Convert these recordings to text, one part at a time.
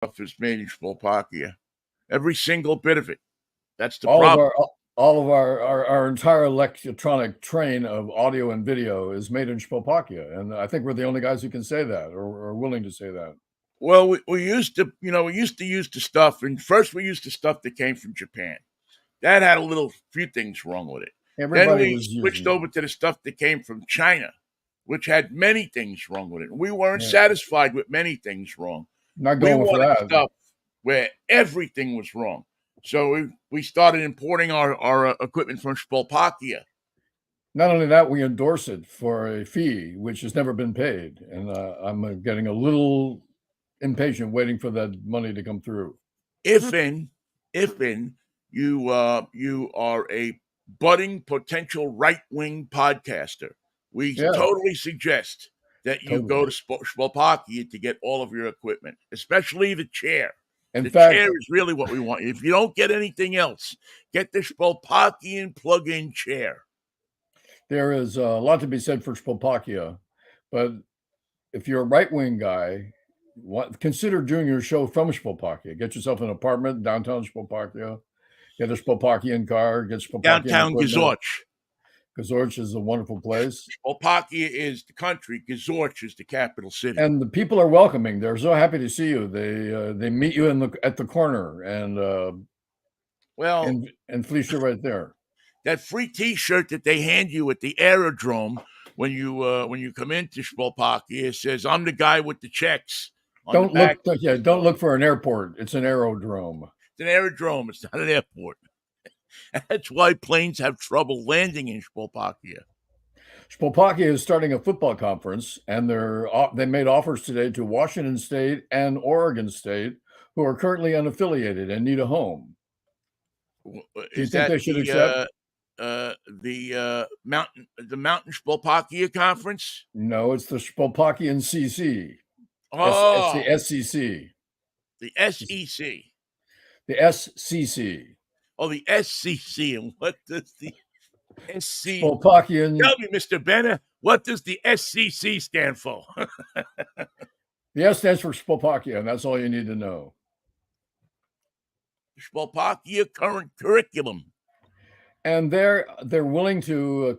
stuff is made in Slovakia. Every single bit of it. That's the All of problem. our entire electronic train of audio and video is made in Slovakia, and I think we're the only guys who can say that or are willing to say that. Well, we used to, use the stuff, and first we used the stuff that came from Japan. That had few things wrong with it. Then Everybody we was switched using over to the stuff that came from China, which had many things wrong with it. We weren't it. Yeah. satisfied with many things wrong. Not We going for wanted that. stuff where everything was wrong. So we started importing our equipment from Slovakia. Not only that, we endorse it for a fee which has never been paid, and I'm getting a little impatient waiting for that money to come through. If you are a budding potential right wing podcaster, we Yeah, totally suggest that you go totally. to Slovakia to get all of your equipment, especially the chair. In The fact, chair is really what we want. If you don't get anything else, get the Slovakian plug-in chair. there is a lot to be said for Slovakia, but if you're a right wing guy, consider doing your show from Slovakia. Get yourself an apartment downtown Slovakia. Get a Slovakian car. Get Slovakian Downtown equipment. Gazorch. Gazorch is a wonderful place. Slovakia is the country. Gazorch is the capital city. And the people are welcoming. They're so happy to see you. They meet you at the corner and fleece you right there. That free T-shirt that they hand you at the aerodrome when you come into Slovakia says, "I'm the guy with the checks." On the back, don't look for an airport. It's an aerodrome. It's an aerodrome. It's not an airport. That's why planes have trouble landing in Slovakia. Slovakia is starting a football conference, and they made offers today to Washington State and Oregon State, who are currently unaffiliated and need a home. Do you think they should accept? The Mountain Slovakia Conference? No, it's the Slovakian CC. Oh, it's the SCC. The SEC. The SCC. Oh, the SCC. And what does the SC? Slovakian. Tell me, Mr. Bennett, what does the SCC stand for? The S stands for Slovakia, and that's all you need to know. Slovakia current curriculum. And they're willing to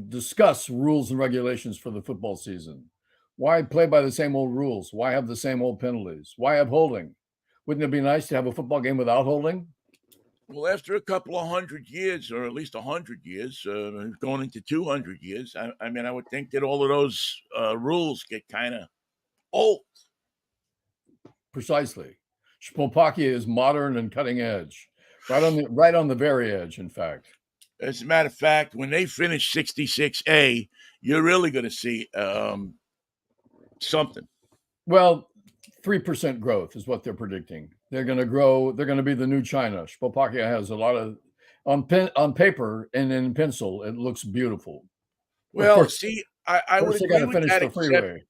discuss rules and regulations for the football season. Why play by the same old rules? Why have the same old penalties? Why have holding? Wouldn't it be nice to have a football game without holding? Well, after a couple of 100 years, or at least 100 years, going into 200 years, I mean, I would think that all of those rules get kind of old. Precisely. Slovakia is modern and cutting edge. Right on the very edge, in fact. As a matter of fact, when they finish 66A, you're really going to see something. Well, 3% growth is what they're predicting. They're going to grow. They're going to be the new China. Slovakia has a lot of on paper and in pencil. It looks beautiful. Well, I would agree with finish that. The freeway.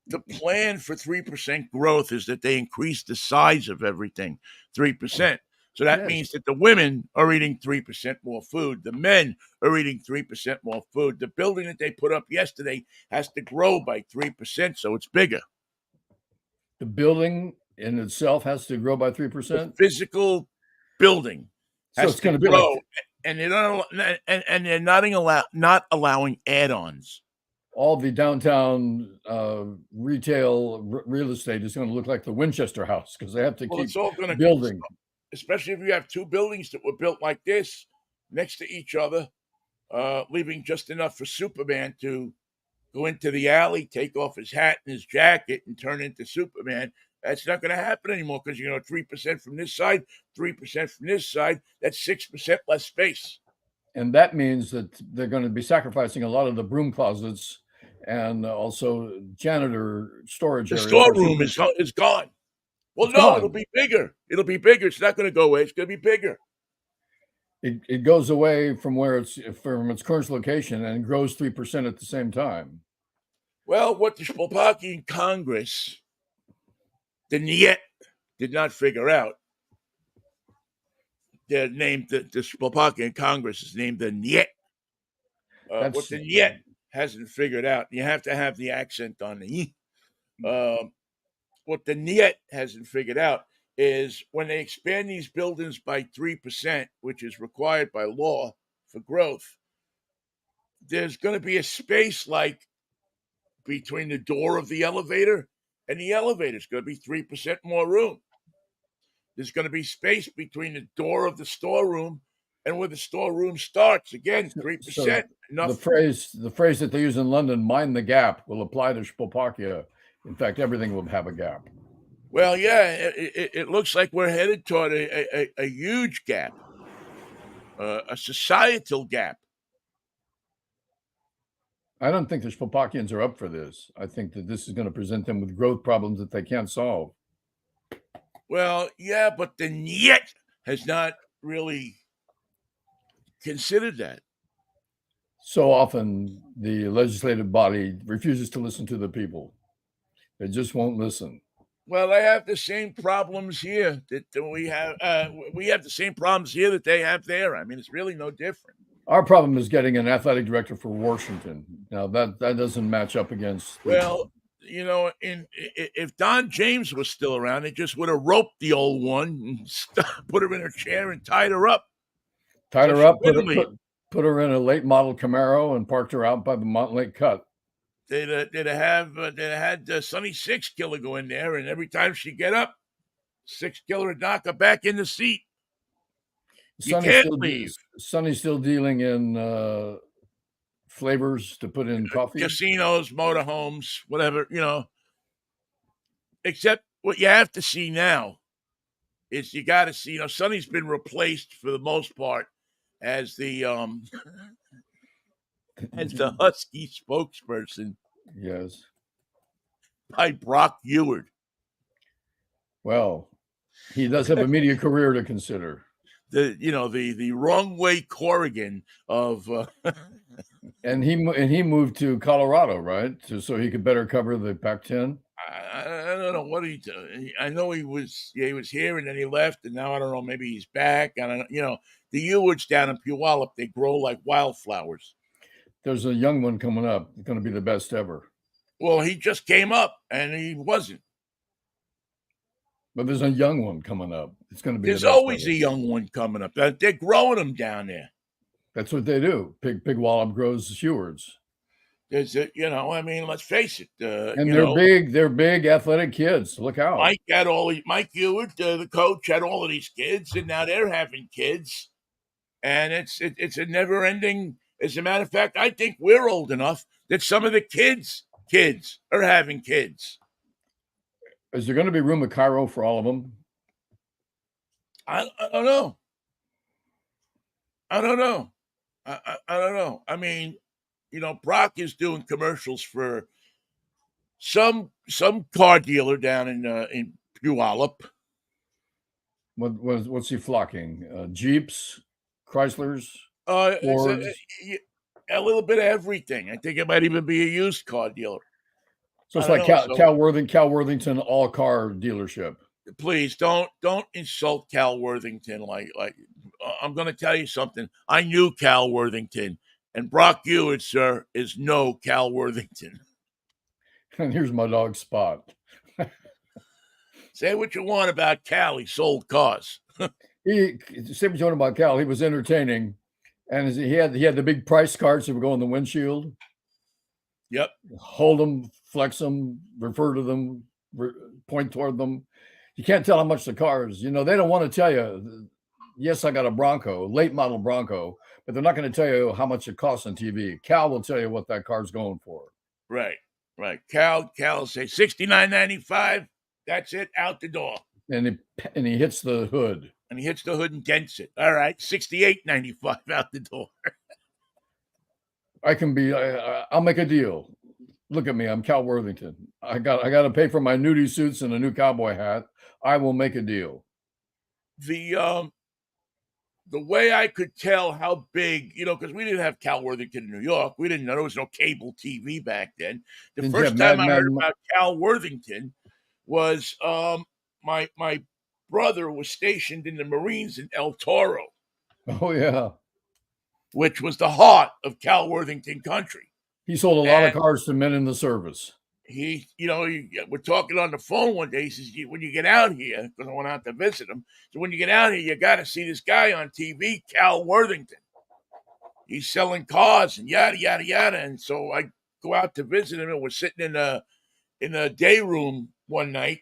The plan for 3% growth is that they increase the size of everything 3%. So that means that the women are eating 3% more food. The men are eating 3% more food. The building that they put up yesterday has to grow by 3%, so it's bigger. The building in itself has to grow by 3%? The physical building has to grow, and they're not allowing add-ons. All the downtown retail real estate is going to look like the Winchester House because they have to keep building. Especially if you have two buildings that were built like this next to each other, leaving just enough for Superman to go into the alley, take off his hat and his jacket, and turn into Superman. That's not going to happen anymore because, 3% from this side, 3% from this side, that's 6% less space. And that means that they're going to be sacrificing a lot of the broom closets and also janitor storage areas. The storeroom is gone. Well, it'll be bigger. It'll be bigger. It's not going to go away. It's going to be bigger. It goes away from its current location and grows 3% at the same time. Well, what the Slovakian Congress, the Niet, did not figure out. They're named the Slovakian Congress is named the Niet. What the Niet hasn't figured out, you have to have the accent on the what the NIET hasn't figured out is when they expand these buildings by 3%, which is required by law for growth, there's going to be a space like between the door of the elevator and the elevator. It's going to be 3% more room. There's going to be space between the door of the storeroom and where the storeroom starts. Again, 3%. So Enough. the phrase that they use in London, "mind the gap," will apply to Slovakia. In fact, everything will have a gap. Well, yeah, it looks like we're headed toward a huge gap, a societal gap. I don't think the Slovakians are up for this. I think that this is going to present them with growth problems that they can't solve. Well, yeah, but the NIET has not really considered that. So often the legislative body refuses to listen to the people. They just won't listen. Well, they have the same problems here that we have. We have the same problems here that they have there. I mean, it's really no different. Our problem is getting an athletic director for Washington. Now that doesn't match up against. Well, you know, if Don James was still around, they just would have roped the old one and put her in her chair and tied her up. Tied her up, put her in a late model Camaro, and parked her out by the Montlake Cut. They'd have had Sonny Six Killer go in there, and every time she get up, Six Killer would knock her back in the seat. You can't leave. Sonny's still dealing in flavors to put in coffee. Casinos, motorhomes, whatever, you know. Except what you have to see now is you got to see, you know, Sonny's been replaced for the most part as the as the Husky spokesperson. Yes. By Brock Eward. Well, he does have a media career to consider. The wrong way Corrigan of and he moved to Colorado, right? So he could better cover the Pac-10. I don't know what he did. I know he was here and then he left, and now I don't know, maybe he's back. I don't know. You know, the Ewards down in Puyallup, they grow like wildflowers. There's a young one coming up. It's going to be the best ever. Well, he just came up and he wasn't. But there's a young one coming up. It's going to be. There's always a young one coming up. They're growing them down there. That's what they do. Pig Wallop grows Ewards. There's I mean, let's face it. And they're big. They're big, athletic kids. Look out. Mike Eward, the coach, had all of these kids, and now they're having kids, and it's a never ending. As a matter of fact, I think we're old enough that some of the kids are having kids. Is there going to be room at Cairo for all of them? I don't know. I don't know. I mean, you know, Brock is doing commercials for some car dealer down in Puyallup. What's he flocking? Jeeps, Chryslers, Fords? A little bit of everything. I think it might even be a used car dealer. So it's like Cal Worthington all car dealership. Please don't insult Cal Worthington. Like I'm going to tell you something. I knew Cal Worthington, and Brock Eward, sir, is no Cal Worthington. And here's my dog Spot. Say what you want about Cal. He sold cars. Say what you want about Cal. He was entertaining, and he had the big price cards that would go on the windshield. Yep. Hold them, flex them, refer to them, point toward them. You can't tell how much the car is. You know, they don't want to tell you, yes, I got a Bronco, late model Bronco, but they're not going to tell you how much it costs on TV. Cal will tell you what that car's going for. Right. Cal will say $69.95. That's it, out the door. And he hits the hood. And he hits the hood and dents it. All right, $68.95 out the door. I'll make a deal. Look at me, I'm Cal Worthington. I got to pay for my nudie suits and a new cowboy hat. I will make a deal. The way I could tell how big, you know, because we didn't have Cal Worthington in New York. We didn't know there was no cable TV back then. The first time I heard about Cal Worthington was my brother was stationed in the Marines in El Toro. Oh, yeah. Which was the heart of Cal Worthington country. He sold a lot of cars to men in the service. we're talking on the phone one day. He says, when you get out here, because I went out to visit him. So when you get out here, you got to see this guy on TV, Cal Worthington. He's selling cars and yada, yada, yada. And so I go out to visit him, and we're sitting in a day room one night,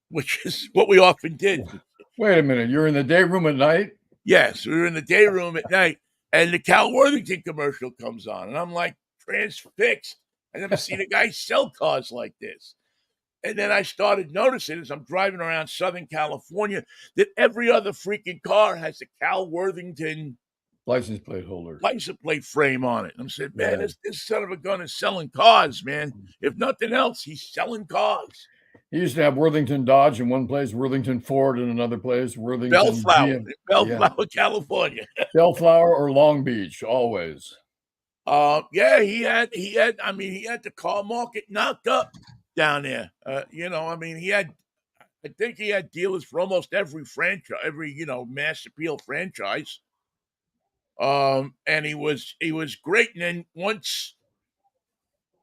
which is what we often did. Wait a minute. You're in the day room at night? Yes, we were in the day room at night, and the Cal Worthington commercial comes on, and I'm like transfixed. I never seen a guy sell cars like this. And then I started noticing as I'm driving around Southern California that every other freaking car has a Cal Worthington license plate holder, license plate frame on it. And I said, man, this son of a gun is selling cars, man. If nothing else, he's selling cars. He used to have Worthington Dodge in one place, Worthington Ford in another place, Worthington Bellflower, California. Bellflower or Long Beach, always. Yeah, he had the car market knocked up down there. I think he had dealers for almost every franchise, every mass appeal franchise. And he was great. And then once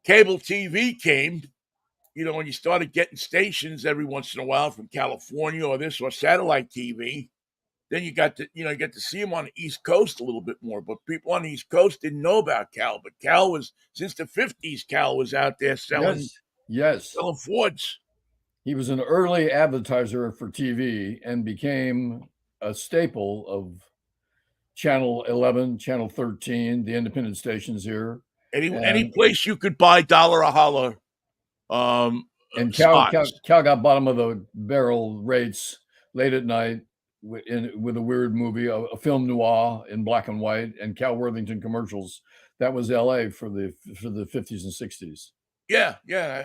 cable TV came, when you started getting stations every once in a while from California or satellite TV, then you got to see him on the East Coast a little bit more. But people on the East Coast didn't know about Cal. But Cal was, since the 50s, Cal was out there selling Fords. He was an early advertiser for TV and became a staple of Channel 11, Channel 13, the independent stations here. Any place you could buy dollar a holler. And Cal got bottom of the barrel rates late at night with a weird movie, a film noir in black and white, and Cal Worthington commercials. That was L.A. for the 50s and 60s. Yeah.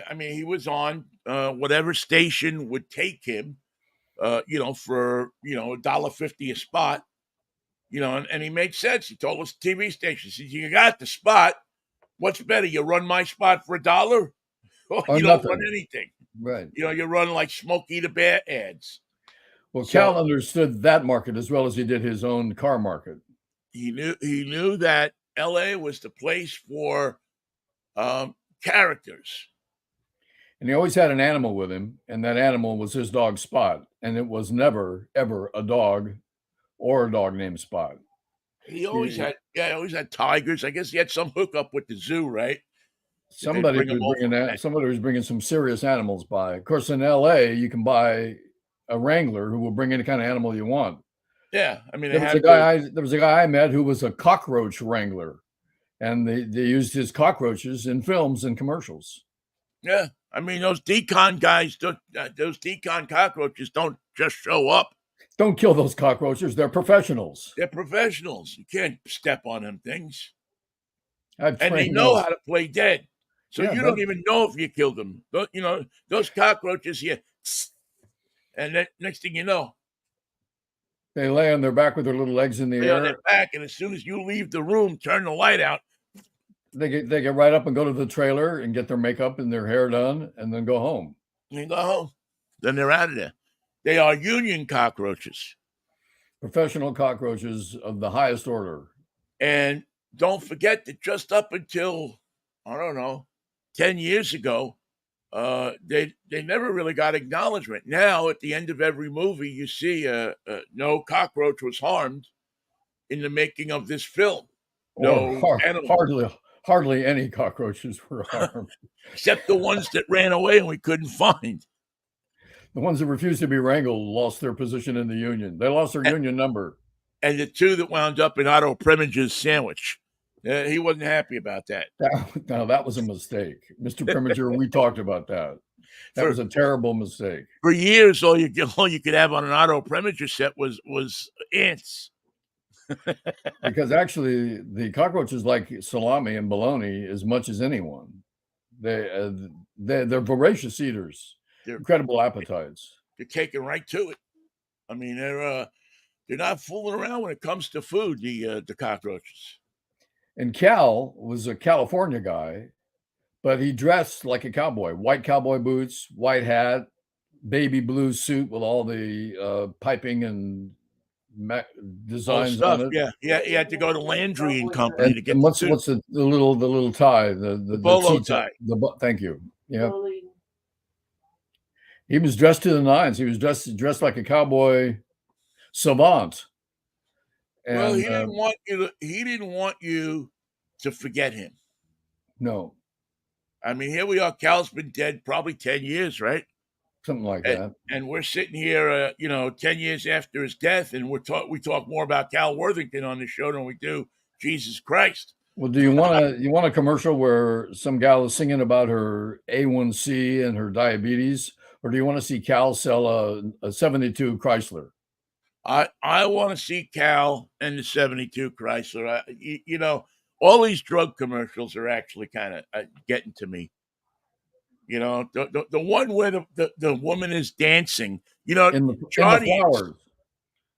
I mean, he was on whatever station would take him, for $1.50 a spot, and he made sense. He told us TV station, he said, you got the spot. What's better? You run my spot for $1? Or you don't run anything. Right. You run like Smokey the Bear ads. Well, Cal understood that market as well as he did his own car market. He knew that L.A. was the place for characters. And he always had an animal with him, and that animal was his dog Spot. And it was never, ever a dog or a dog named Spot. He always had tigers. I guess he had some hookup with the zoo, right? Somebody was bringing some serious animals by. Of course, in L.A., you can buy a wrangler who will bring any kind of animal you want. Yeah, I mean, there was a guy I met who was a cockroach wrangler, and they used his cockroaches in films and commercials. Yeah, I mean, those decon guys, those decon cockroaches don't just show up. Don't kill those cockroaches. They're professionals. They're professionals. You can't step on them things. And they know how to play dead. So you don't even know if you killed them. Those cockroaches here. And then next thing you know, they lay on their back with their little legs in the air. On their back, and as soon as you leave the room, turn the light out. They get right up and go to the trailer and get their makeup and their hair done, and then go home. Then they're out of there. They are union cockroaches. Professional cockroaches of the highest order. And don't forget that just up until, 10 years ago, they never really got acknowledgement. Now, at the end of every movie, you see no cockroach was harmed in the making of this film. Hardly any cockroaches were harmed. Except the ones that ran away and we couldn't find. The ones that refused to be wrangled lost their position in the union. They lost their union number. And the two that wound up in Otto Preming's sandwich. He wasn't happy about that. That was a mistake. Mr. Preminger, we talked about that. That was a terrible mistake. For years, all you could have on an Otto Preminger set was ants. Because actually, the cockroaches like salami and bologna as much as anyone. They're voracious eaters. They're incredible appetites. They're taken right to it. I mean, they're not fooling around when it comes to food. The cockroaches. And Cal was a California guy, but he dressed like a cowboy. White cowboy boots, white hat, baby blue suit with all the piping and designs on stuff. it. Yeah, yeah. He had to go to Landry and Company to get And the what's suit. the little tie, The the bolo T-tie, tie. thank you. Yeah. He was dressed to the nines. He was dressed like a cowboy savant. Well, And he didn't want you to forget him. no, I mean, here we are. Cal's been dead probably 10 years, right? something like And, that. and we're sitting here, 10 years after his death, and we talk more about Cal Worthington on the show than we do Jesus Christ. Well, do you want a commercial where some gal is singing about her A1C and her diabetes, or do you want to see Cal sell a 72 Chrysler? I want to see Cal and the 72 Chrysler. All these drug commercials are actually kind of getting to me. The one where the woman is dancing. In the Jardiance, flowers.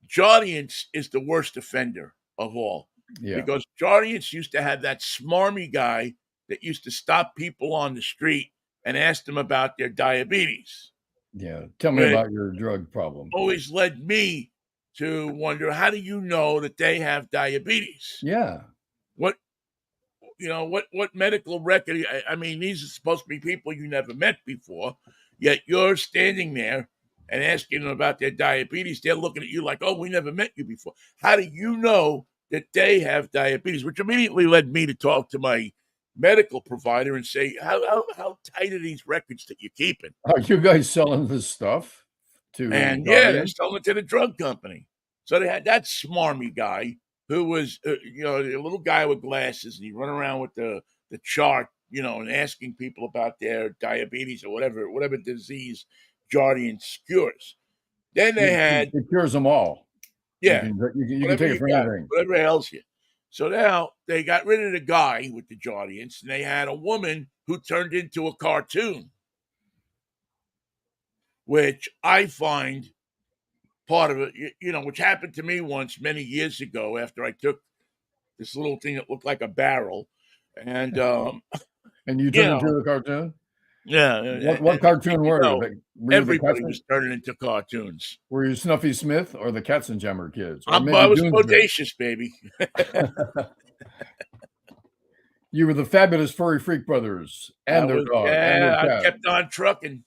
Jardiance is the worst offender of all. Yeah. Because Jardiance used to have that smarmy guy that used to stop people on the street and ask them about their diabetes. Yeah. Tell me Which about your drug problem. always led me to wonder, how do you know that they have diabetes? Yeah. What medical record? I mean, these are supposed to be people you never met before, yet you're standing there and asking them about their diabetes. They're looking at you like, oh, we never met you before. How do you know that they have diabetes? Which immediately led me to talk to my medical provider and say, how tight are these records that you're keeping? Are you guys selling this stuff to And yeah, they're Guardian? selling it to the drug company. So they had that smarmy guy who was, a little guy with glasses, and he run around with the chart, and asking people about their diabetes or whatever disease Jardian cures. Then they had, It cures them all. yeah, You can whatever take it you for got, anything. whatever ails you. So now they got rid of the guy with the Jardians, and they had a woman who turned into a cartoon, which I find part of it, which happened to me once many years ago after I took this little thing that looked like a barrel. And, And you you turned into know, a cartoon? yeah. What cartoon were you? Were you the Everybody was turning into cartoons. Were you Snuffy Smith or the Katzenjammer Kids? Or I maybe was Doomsday? bodacious, baby. You were the fabulous Furry Freak Brothers and their dog and their I cat. kept on trucking.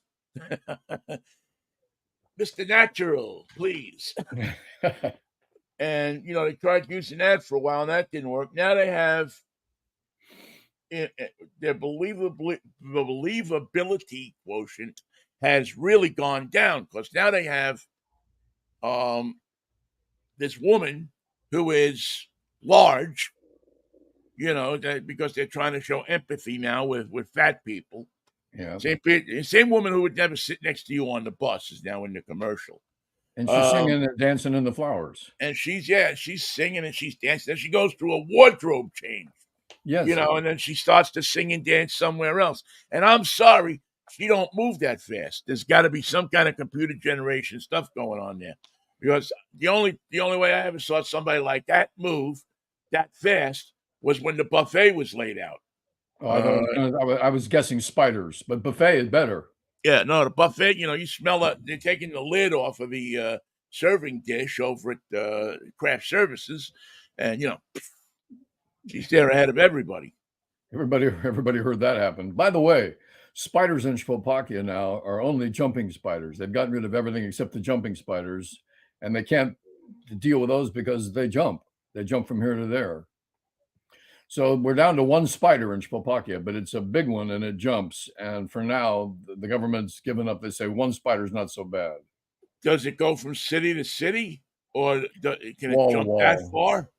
Mr. Natural, please. And, they tried using that for a while, and that didn't work. Now they have their believability quotient has really gone down, because now they have this woman who is large, because they're trying to show empathy now with fat people. Yeah. Same woman who would never sit next to you on the bus is now in the commercial. And she's singing and dancing in the flowers. And she's singing and she's dancing. Then she goes through a wardrobe change. Yes. And then she starts to sing and dance somewhere else. And I'm sorry, she don't move that fast. There's got to be some kind of computer generation stuff going on there, because the only way I ever saw somebody like that move that fast was when the buffet was laid out. Oh, I was guessing spiders, but buffet is better. Yeah, no, the buffet. You smell it. They're taking the lid off of the serving dish over at Craft Services, and she's there ahead of everybody. Everybody heard that happen. By the way, spiders in Slovakia now are only jumping spiders. They've gotten rid of everything except the jumping spiders, and they can't deal with those because they jump. They jump from here to there. So we're down to one spider in Slovakia, but it's a big one and it jumps. And for now, the government's given up. They say one spider's not so bad. Does it go from city to city, or can Wall it to jump that wall. far?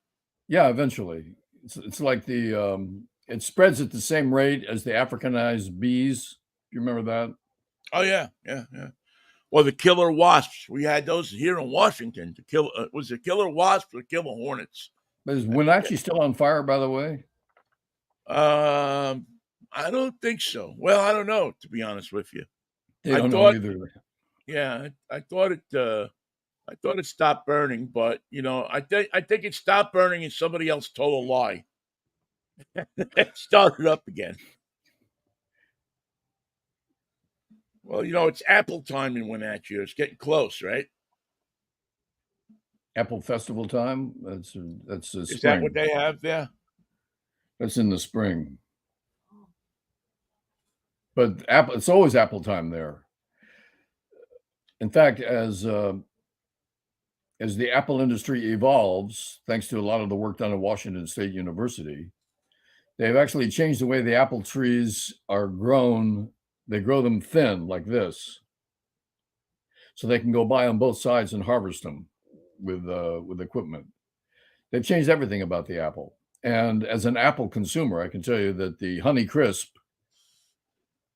Yeah, eventually. It's like it spreads at the same rate as the Africanized bees. Do you remember that? Oh yeah. Well, the killer wasps. We had those here in Washington. Was it killer wasps or killer hornets? But is Wenatchee still on fire, by the way? I don't think so. Well, I don't know, to be honest with you. They I don't know thought, either. yeah, I thought it stopped burning, but I think it stopped burning and somebody else told a lie. It started up again. Well, it's apple time in Wenatchee. It's getting close, right? Apple Festival time. That's the Is that what spring. they have there? That's in the spring. But Apple, it's always Apple time there. In fact, as the Apple industry evolves, thanks to a lot of the work done at Washington State University, they've actually changed the way the apple trees are grown. They grow them thin like this, so they can go by on both sides and harvest them with equipment. They've changed everything about the apple. And as an Apple consumer, I can tell you that the Honey Crisp,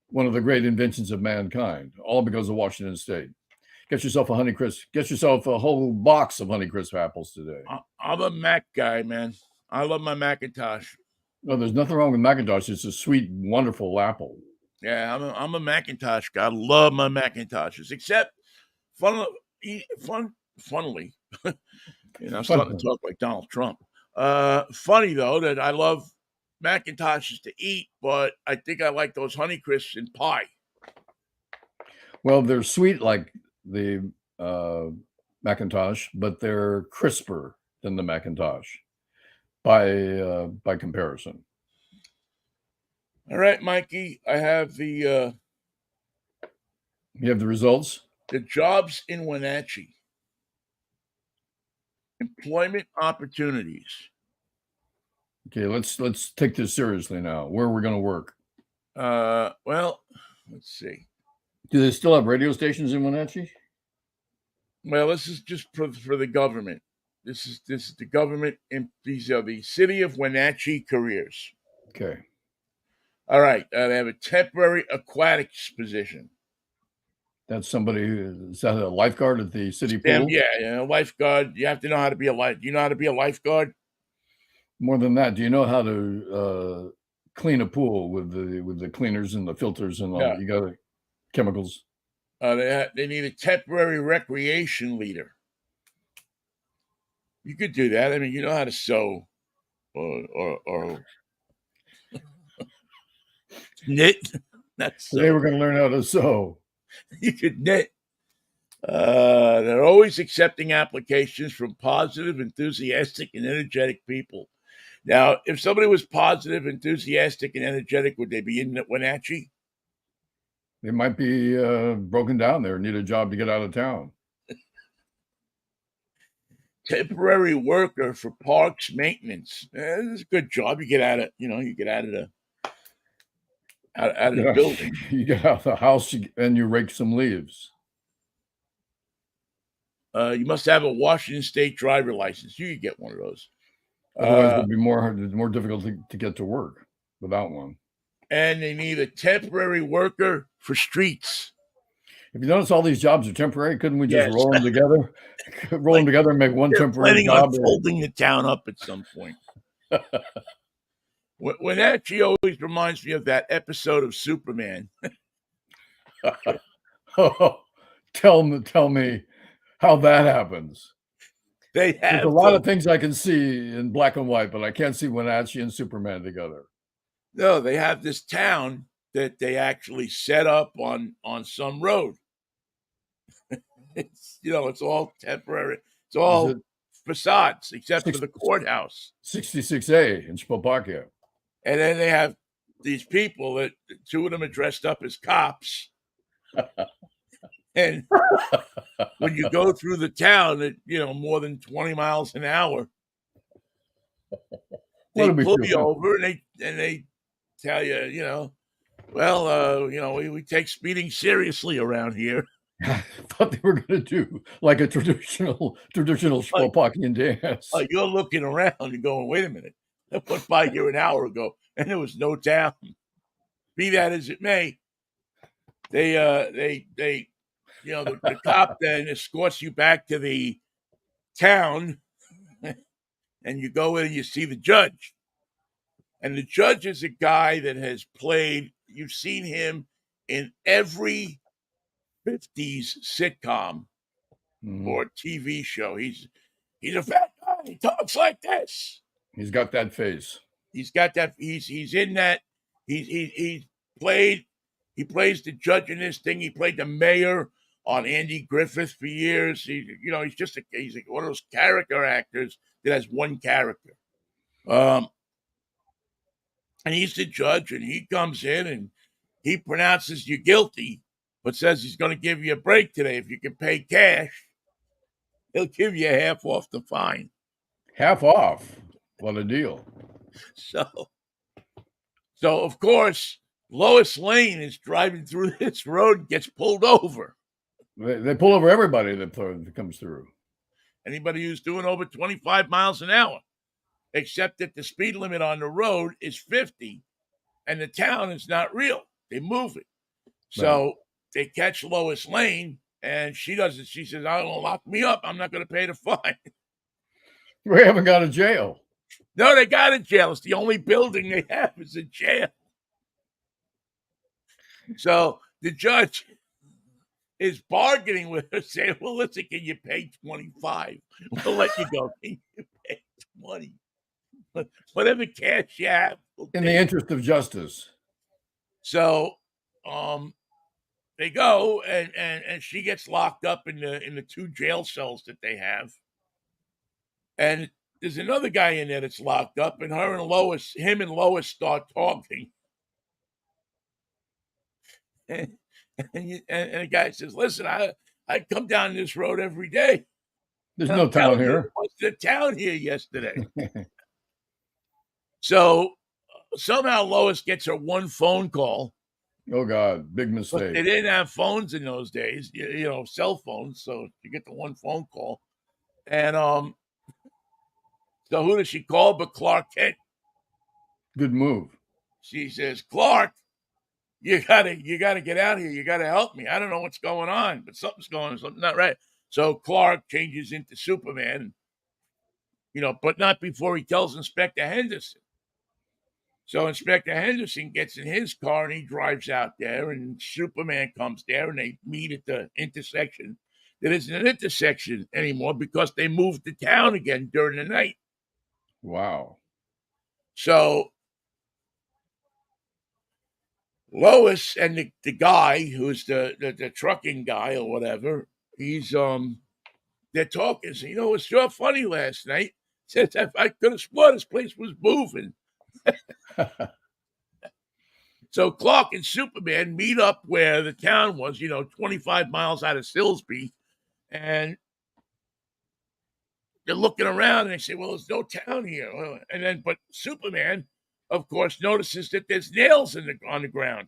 one of the great inventions of mankind, all because of Washington State. Get yourself a Honey Crisp. Get yourself a whole box of Honey Crisp apples today. I'm a Mac guy, man. I love my Macintosh. No, there's nothing wrong with Macintosh. It's a sweet, wonderful apple. Yeah, I'm a Macintosh guy. I love my Macintoshes, except funnily, I'm starting to talk like Donald Trump. Funny though that I love Macintoshes to eat, but I think I like those Honey Crisps in pie. Well, they're sweet like the Macintosh, but they're crisper than the Macintosh by comparison. All right, Mikey, I have the You have the results? the jobs in Wenatchee. Employment opportunities. Okay, let's take this seriously now. Where are we going to work? Well, let's see. Do they still have radio stations in Wenatchee? Well, this is just for the government. This is the government, and these are the City of Wenatchee careers. Okay. All right, they have a temporary aquatics position. That's somebody is that a lifeguard at the city pool? Yeah, lifeguard. You have to know how to be a life. Do you know how to be a lifeguard? More than that, do you know how to clean a pool with the cleaners and the filters and all? Yeah. You got chemicals. They need a temporary recreation leader. You could do that. I mean, you know how to sew or knit. That's Today we're going to learn how to sew. You could knit. They're always accepting applications from positive, enthusiastic, and energetic people. Now, if somebody was positive, enthusiastic, and energetic, would they be in Wenatchee? They might be broken down there, need a job to get out of town. Temporary worker for parks maintenance. It's a good job. You get out of, the building. You get out of the house and you rake some leaves. You must have a Washington State driver license. You could get one of those. Otherwise, it would be more difficult to get to work without one. And they need a temporary worker for streets. If you notice, all these jobs are temporary. Couldn't we just roll them together? Roll them together and make one temporary job? On folding the town up at some point. Wenatchee always reminds me of that episode of Superman. Oh, tell me how that happens. There's a lot of things I can see in black and white, but I can't see Wenatchee and Superman together. No, they have this town that they actually set up on some road. It's all temporary. It's all facades except for the courthouse. 66A in Spopakia. And then they have these people that two of them are dressed up as cops. And when you go through the town at, more than 20 miles an hour, they pull you over and they tell you, we take speeding seriously around here. I thought they were going to do like a traditional Spopakian dance. Like you're looking around and going, wait a minute, that went by here an hour ago and there was no town. Be that as it may, the cop then escorts you back to the town and you go in and you see the judge. And the judge is a guy that has played, you've seen him in every 50s sitcom or TV show. He's a fat guy. He talks like this. He's got that face. He's got that. He's in that. He plays the judge in this thing. He played the mayor on Andy Griffith for years. He's just he's like one of those character actors that has one character. And he's the judge, and he comes in and he pronounces you guilty, but says he's going to give you a break today. If you can pay cash, he'll give you half off the fine. Half off. What a deal. So of course, Lois Lane is driving through this road and gets pulled over. They pull over everybody that comes through. Anybody who's doing over 25 miles an hour, except that the speed limit on the road is 50 and the town is not real. They move it. So they catch Lois Lane and she doesn't. She says, "I don't lock me up. I'm not going to pay the fine." We haven't got a jail. No, they got a jail. It's the only building they have is a jail. So the judge is bargaining with her, saying, "Well, listen, can you pay 25? We'll let you go. Can you pay 20? Whatever cash you have." In the interest of justice. So they go and she gets locked up in the 2 jail cells that they have. And there's another guy in there that's locked up, and him and Lois start talking. And the guy says, "Listen, I come down this road every day. There's no town here. Was the town here yesterday?" So somehow Lois gets her one phone call. Oh God, big mistake. But they didn't have phones in those days, cell phones. So you get the one phone call, and so who does she call but Clark Kent? Good move. She says, "Clark, you gotta get out here. You gotta help me. I don't know what's going on, but something's not right." So Clark changes into Superman, but not before he tells Inspector Henderson. So Inspector Henderson gets in his car and he drives out there, and Superman comes there, and they meet at the intersection. That isn't an intersection anymore because they moved the town again during the night. Wow. So Lois and the guy who's the trucking guy or whatever, they're talking. So, it was sure funny last night. Says, "If I could have sworn this place was moving." So Clark and Superman meet up where the town was, 25 miles out of Silsby, and they're looking around and they say, "Well, there's no town here." But Superman, of course, notices that there's nails on the ground.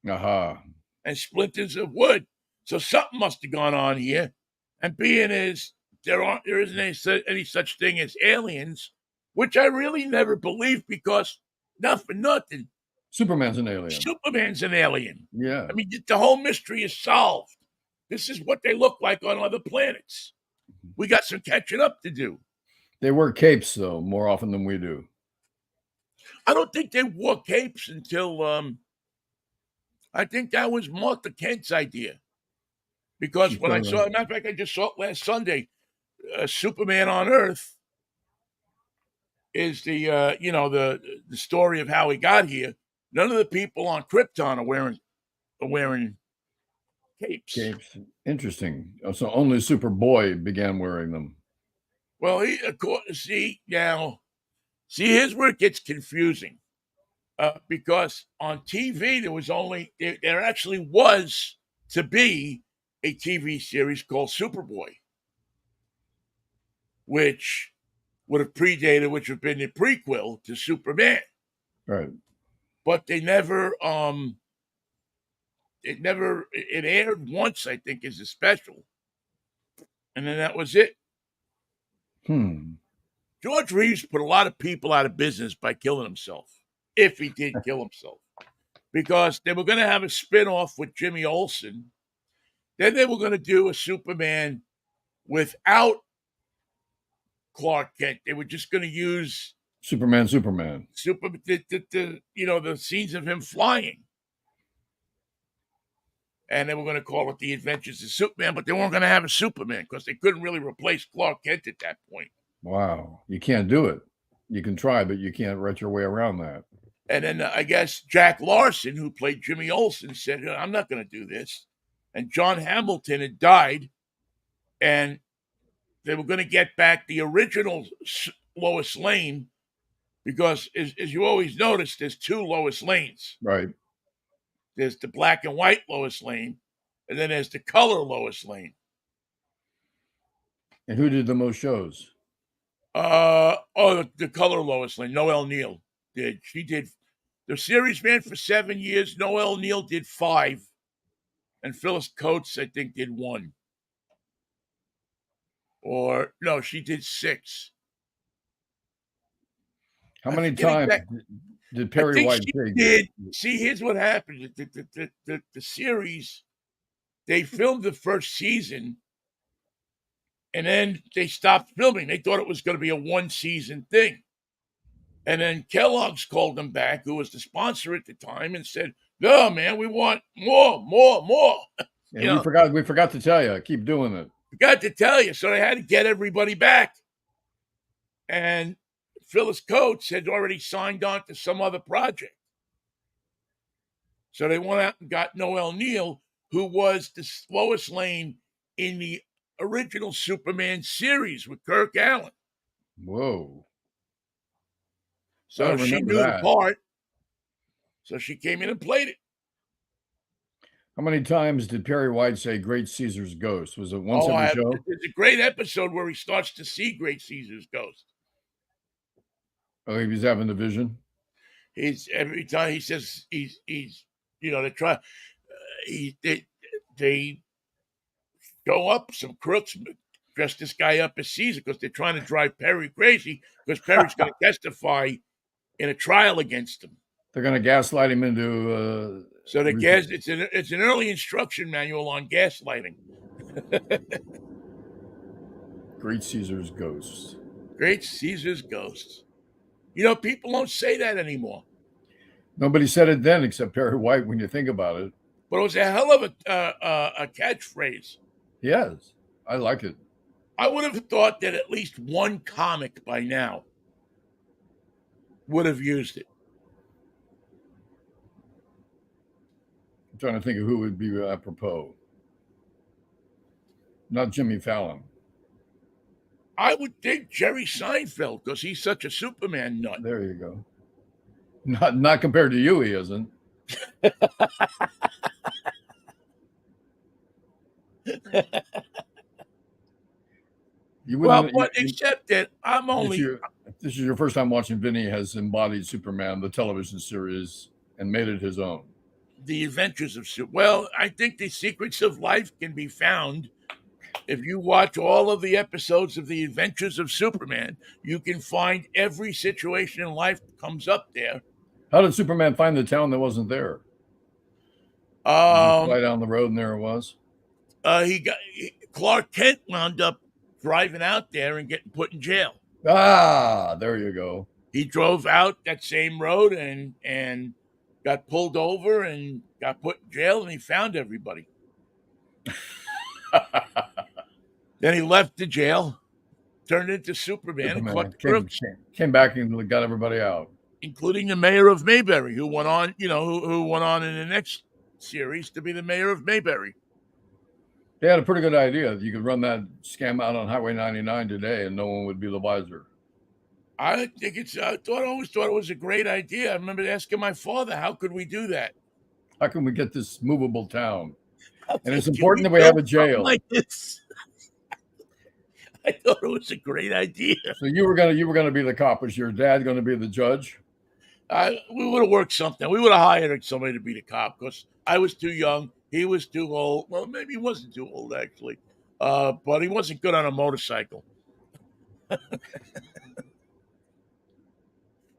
And splinters of wood. So something must have gone on here. And being as there isn't any such thing as aliens, which I really never believed because not for nothing. Superman's an alien. Superman's an alien. Yeah. I mean, the whole mystery is solved. This is what they look like on other planets. We got some catching up to do. They wear capes, though, more often than we do. I don't think they wore capes until I think that was Martha Kent's idea. Because when I saw, matter of fact, I just saw it last Sunday, Superman on Earth is the story of how he got here. None of the people on Krypton are wearing capes. Interesting. So only Superboy began wearing them. Well, here's where it gets confusing. Because on TV there actually was to be a TV series called Superboy, which would have predated, which would have been the prequel to Superman. Right. But it aired once, I think, as a special. And then that was it. George Reeves put a lot of people out of business by killing himself, if he did kill himself. Because they were going to have a spinoff with Jimmy Olsen. Then they were going to do a Superman without Clark Kent. They were just going to use Superman. The scenes of him flying. And they were going to call it The Adventures of Superman, but they weren't going to have a Superman because they couldn't really replace Clark Kent at that point. Wow. You can't do it. You can try, but you can't write your way around that. And then I guess Jack Larson, who played Jimmy Olsen, said, "I'm not going to do this." and John Hamilton had died, and they were going to get back the original Lois Lane, because as you always notice, there's two Lois Lanes. Right. There's the black and white Lois Lane, and then there's the color Lois Lane. And who did the most shows? The color Lois Lane, Noelle Neal did. She did. The series ran for 7 years. Noelle Neal did 5, and Phyllis Coates, I think, did 1. Or no, she did 6. How many times did Perry White take? Did. See, here's what happened. The series, they filmed the first season, and then they stopped filming. They thought it was going to be a 1-season thing. And then Kellogg's called them back, who was the sponsor at the time, and said, "No, man, we want more." And we forgot to tell you. Keep doing it. Forgot to tell you. So they had to get everybody back. And Phyllis Coates had already signed on to some other project. So they went out and got Noelle Neal, who was the Lois Lane in the original Superman series with Kirk Allen. Whoa. So she knew the part. So she came in and played it. How many times did Perry White say Great Caesar's Ghost? Was it once every show? There's a great episode where he starts to see Great Caesar's ghost. Oh, he was having the vision? Every time he says he's they try, they go up, some crooks dress this guy up as Caesar because they're trying to drive Perry crazy, because Perry's going to testify in a trial against him. They're going to gaslight him into. So the gas. It's an early instruction manual on gaslighting. Great Caesar's Ghost. Great Caesar's Ghost. People don't say that anymore. Nobody said it then except Perry White when you think about it. But it was a hell of a catchphrase. Yes, I like it. I would have thought that at least one comic by now would have used it. I'm trying to think of who would be apropos. Not Jimmy Fallon. I would think Jerry Seinfeld, because he's such a Superman nut. There you go. Not compared to you, he isn't. Except that I'm only. If this is your first time watching, Vinnie has embodied Superman, the television series, and made it his own. The Adventures of Superman. Well, I think the secrets of life can be found if you watch all of the episodes of the Adventures of Superman. You can find every situation in life that comes up there. How did Superman find the town that wasn't there? Fly down the road and there it was. Clark Kent wound up driving out there and getting put in jail. Ah, there you go. He drove out that same road and got pulled over and got put in jail, and he found everybody. Then he left the jail, turned into Superman and caught the crooks. Came back and got everybody out, including the mayor of Mayberry, who went on, who went on in the next series to be the mayor of Mayberry. They had a pretty good idea. You could run that scam out on Highway 99 today, and no one would be the wiser. I always thought it was a great idea. I remember asking my father, "How could we do that? How can we get this movable town?" And it's important that we have a jail like this. I thought it was a great idea. So you were gonna be the cop. Was your dad going to be the judge? We would have worked something. We would have hired somebody to be the cop, because I was too young. He was too old. Well, maybe he wasn't too old, actually. But he wasn't good on a motorcycle.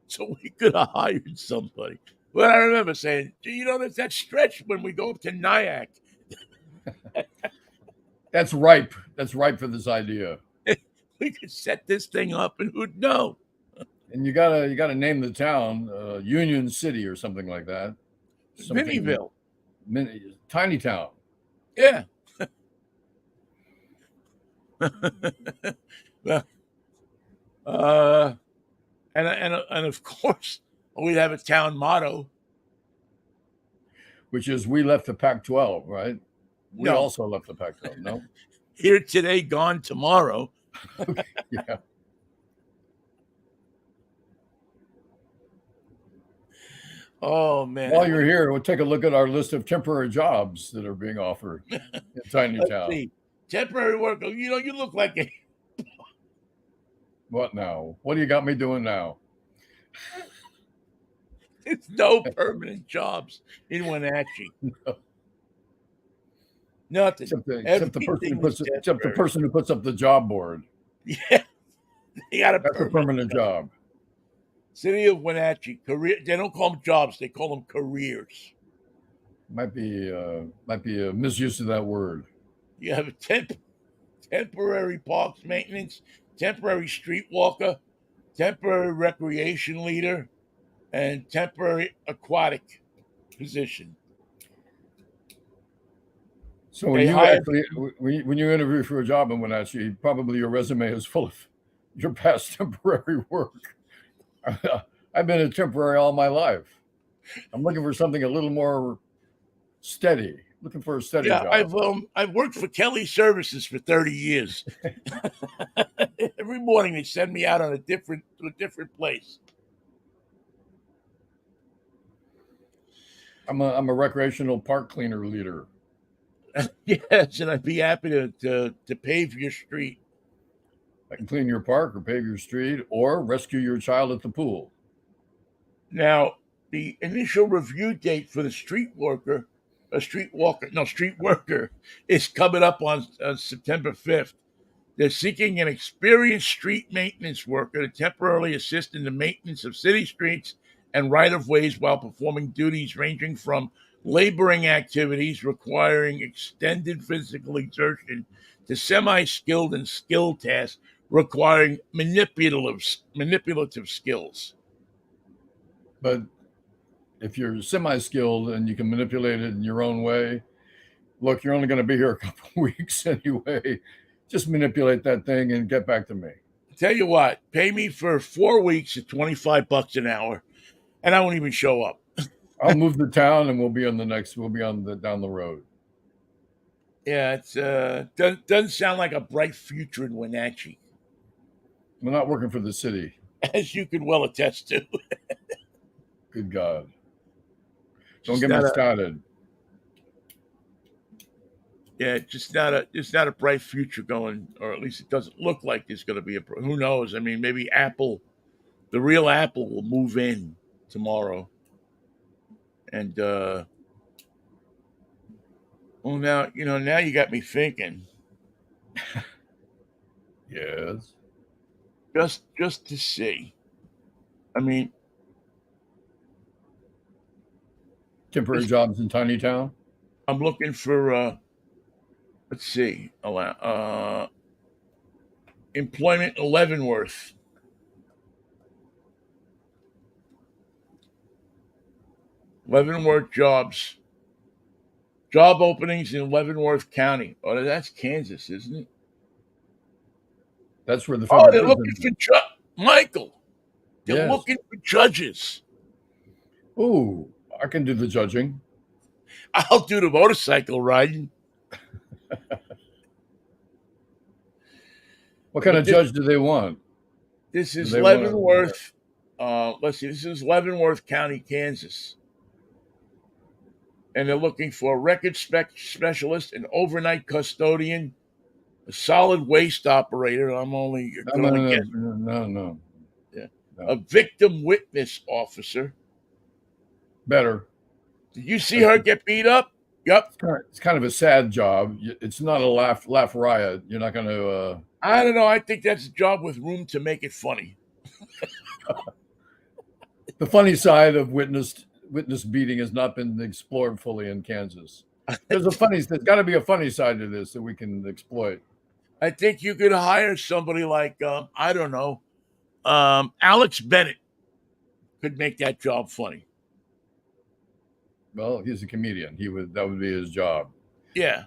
So we could have hired somebody. But I remember saying, there's that stretch when we go up to Nyack. That's ripe. That's ripe for this idea. We could set this thing up, and who'd know? And you gotta name the town Union City or something like that. Vinnieville. Tiny town. Yeah. Well, and of course we'd have a town motto, which is "We left the Pac-12," right? We No. also left the Petco. No. Here today, gone tomorrow. Okay. Yeah. Oh man! While you're here, we'll take a look at our list of temporary jobs that are being offered in Tiny Let's Town. see. Temporary worker. You know, you look like a. What now? What do you got me doing now? It's no permanent jobs in Wenatchee. Nothing. Except the Everything was temporary. person who puts up the job board. Yeah, they got a That's a permanent job. City of Wenatchee career. They don't call them jobs; they call them careers. Might be a misuse of that word. You have a temporary parks maintenance, temporary street walker, temporary recreation leader, and temporary aquatic position. So when you interview for a job in Wenatchee, probably your resume is full of your past temporary work. I've been a temporary all my life. I'm looking for something a little more steady. Looking for a steady job. I've worked for Kelly Services for 30 years. Every morning they send me out on a different place. I'm a recreational park cleaner leader. Yes, and I'd be happy to pave your street. I can clean your park or pave your street or rescue your child at the pool. Now, the initial review date for the street worker is coming up on September 5th. They're seeking an experienced street maintenance worker to temporarily assist in the maintenance of city streets and right-of-ways while performing duties ranging from laboring activities requiring extended physical exertion to semi-skilled and skilled tasks requiring manipulative skills. But if you're semi-skilled and you can manipulate it in your own way, look, you're only going to be here a couple of weeks anyway. Just manipulate that thing and get back to me. Tell you what, pay me for 4 weeks at $25 an hour, and I won't even show up. I'll move to town and we'll be down the road. Yeah, it's doesn't sound like a bright future in Wenatchee. We're not working for the city, as you could well attest to. Good God! Don't get me started. Yeah, it's not a bright future going, or at least it doesn't look like there's going to be who knows? I mean, maybe the real Apple will move in tomorrow. And now you got me thinking. Yes. Just to see. I mean, temporary jobs in Tiny Town. I'm looking for let's see, employment in Leavenworth. Leavenworth jobs. Job openings in Leavenworth County. Oh, that's Kansas, isn't it? That's where the they're looking for Michael. They're looking for judges. Ooh, I can do the judging. I'll do the motorcycle riding. What kind of judge do they want? This is Leavenworth. Let's see. This is Leavenworth County, Kansas. And they're looking for a record specialist, an overnight custodian, a solid waste operator. No. Yeah. No. A victim witness officer. Better. Did you see her get beat up? Yep. It's kind of a sad job. It's not a laugh riot. You're not going to. I don't know. I think that's a job with room to make it funny. The funny side of witness beating has not been explored fully in Kansas. There's got to be a funny side to this that we can exploit. I think you could hire somebody like I don't know, Alex Bennett could make that job funny. Well, he's a comedian. That would be his job. Yeah.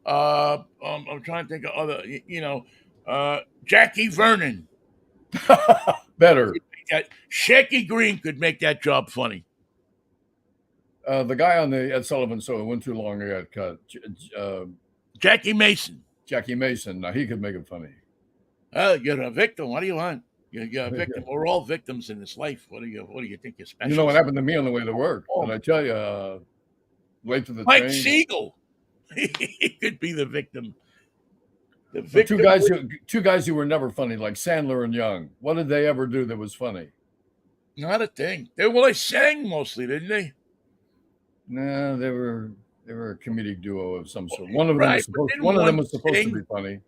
I'm trying to think of other, Jackie Vernon. Better. Shecky Green could make that job funny. The guy on the Ed Sullivan Show went too long. He got cut. Jackie Mason. Jackie Mason. Now he could make it funny. You're a victim. What do you want? You're a victim. We're all victims in this life. What do you think you're special? You know what happened to me on the way to work? Did I tell you? Wait for the Mike train. Siegel. He could be the victim. The But victim. two guys who were never funny, like Sandler and Young. What did they ever do that was funny? Not a thing. They sang mostly, didn't they? Nah, they were a comedic duo of some sort. One of them was supposed to be funny.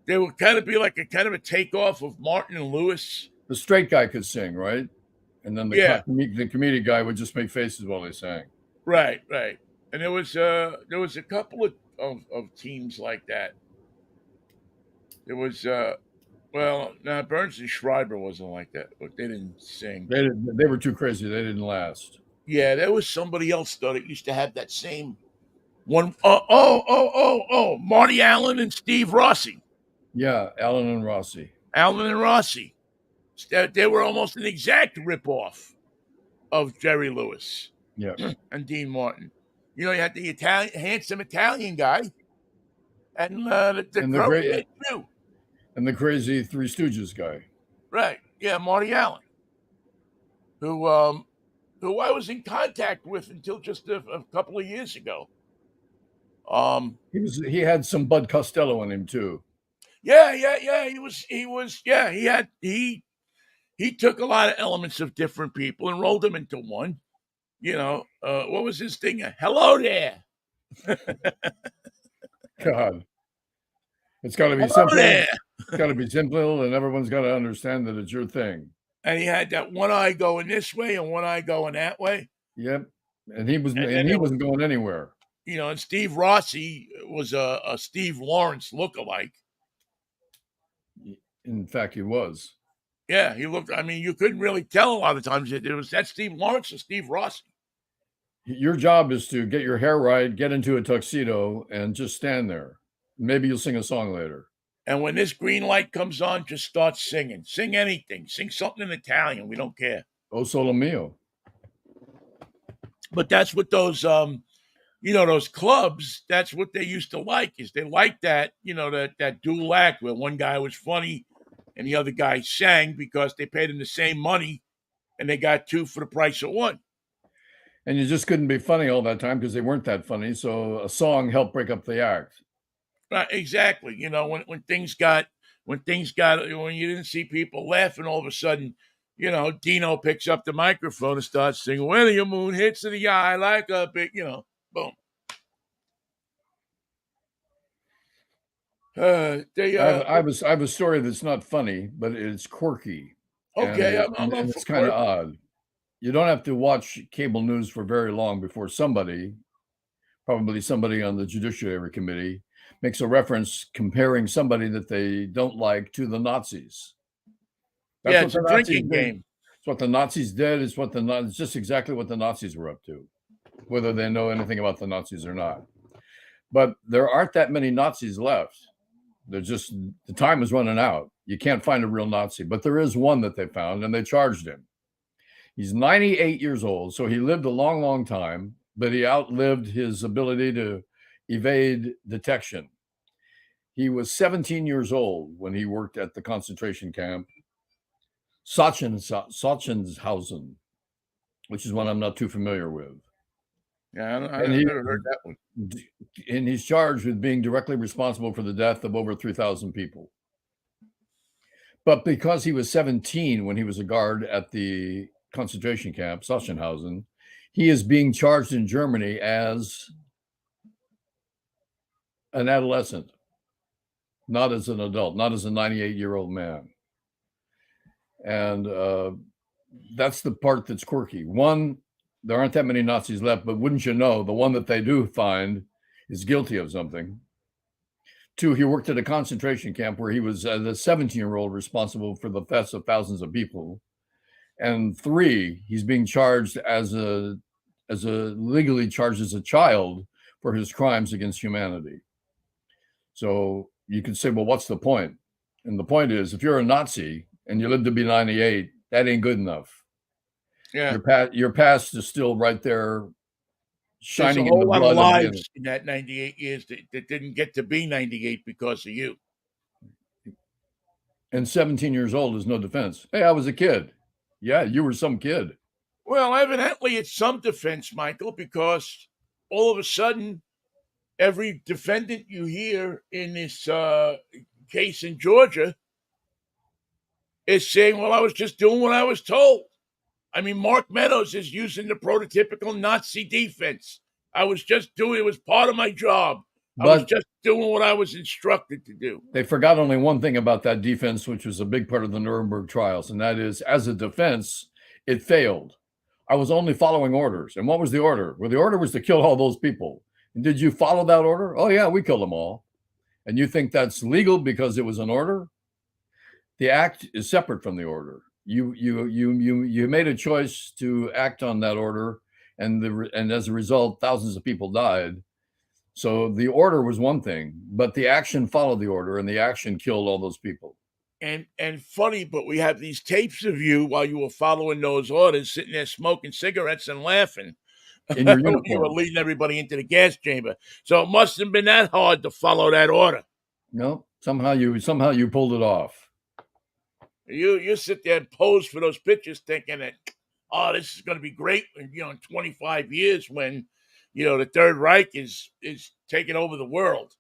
They would kind of be like a kind of a takeoff of Martin and Lewis. The straight guy could sing, right? And then the comedic guy would just make faces while they sang. Right. And there was a couple of teams like that. There was Burns and Schreiber wasn't like that, but they didn't sing. They were too crazy. They didn't last. Yeah, there was somebody else though that used to have that same one. Marty Allen and Steve Rossi. Yeah, Allen and Rossi. They were almost an exact ripoff of Jerry Lewis. Yeah. And Dean Martin. You know, you had the handsome Italian guy, and the crazy Three Stooges guy. Right. Yeah, Marty Allen, who I was in contact with until just a couple of years ago. He had some Bud Costello in him too. Yeah. He took a lot of elements of different people and rolled them into one. You know, what was his thing? Hello there. God. It's got to be simple. It's got to be simple, and everyone's got to understand that it's your thing. And he had that one eye going this way and one eye going that way. Yep. And he wasn't going anywhere. You know, and Steve Rossi was a Steve Lawrence lookalike. In fact, he was. Yeah, he looked. I mean, you couldn't really tell a lot of times. It was that Steve Lawrence or Steve Rossi. Your job is to get your hair right, get into a tuxedo, and just stand there. Maybe you'll sing a song later. And when this green light comes on, just start singing. Sing anything. Sing something in Italian. We don't care. Oh, solo mio. But that's what those, those clubs, that's what they used to like, is they liked that, that dual act where one guy was funny and the other guy sang because they paid him the same money and they got two for the price of one. And you just couldn't be funny all that time because they weren't that funny. So a song helped break up the act. Right, exactly. You know, when you didn't see people laughing, all of a sudden, Dino picks up the microphone and starts singing, "When your moon hits the eye like a big," boom. I have a story that's not funny, but it's quirky. Okay, and it's kind of odd. You don't have to watch cable news for very long before probably somebody on the Judiciary Committee, makes a reference comparing somebody that they don't like to the Nazis. It's a drinking game. It's what the Nazis did. It's just exactly what the Nazis were up to, whether they know anything about the Nazis or not. But there aren't that many Nazis left. The time is running out. You can't find a real Nazi, but there is one that they found, and they charged him. He's 98 years old, so he lived a long, long time, but he outlived his ability to evade detection. He was 17 years old when he worked at the concentration camp Sachsenhausen, which is one I'm not too familiar with. Yeah, I've never heard that one. And he's charged with being directly responsible for the death of over 3,000 people. But because he was 17 when he was a guard at the concentration camp, Sachsenhausen, he is being charged in Germany as an adolescent, not as an adult, not as a 98-year-old man. And that's the part that's quirky. One, there aren't that many Nazis left, but wouldn't you know, the one that they do find is guilty of something. Two, he worked at a concentration camp where he was, as a 17-year-old, responsible for the deaths of thousands of people. And three, he's being charged legally charged as a child for his crimes against humanity. So you could say, well, what's the point? And the point is, if you're a Nazi and you live to be 98, that ain't good enough. Yeah. Your past is still right there There's a shining in the whole lot of blood of the lives in that 98 years that didn't get to be 98 because of you. and 17 years old is no defense. Hey, I was a kid. Yeah, you were some kid. Well, evidently it's some defense, Michael, because all of a sudden, every defendant you hear in this case in Georgia is saying, well, I was just doing what I was told. I mean, Mark Meadows is using the prototypical Nazi defense. I was just doing it was part of my job. I was But just doing what I was instructed to do. they forgot only one thing about that defense, which was a big part of the Nuremberg trials, and that is, as a defense, it failed. I was only following orders. And what was the order? Well, the order was to kill all those people. And did you follow that order? Oh, yeah, we killed them all. And you think that's legal because it was an order? The act is separate from the order. You made a choice to act on that order, and as a result, thousands of people died. So the order was one thing, but the action followed the order, and the action killed all those people. And funny, but we have these tapes of you while you were following those orders, sitting there smoking cigarettes and laughing In your when you were uniform. leading everybody into the gas chamber. So it must have been that hard to follow that order. No, somehow you pulled it off. You sit there and pose for those pictures, thinking that, oh, this is going to be great. In 25 years when the Third Reich is taking over the world.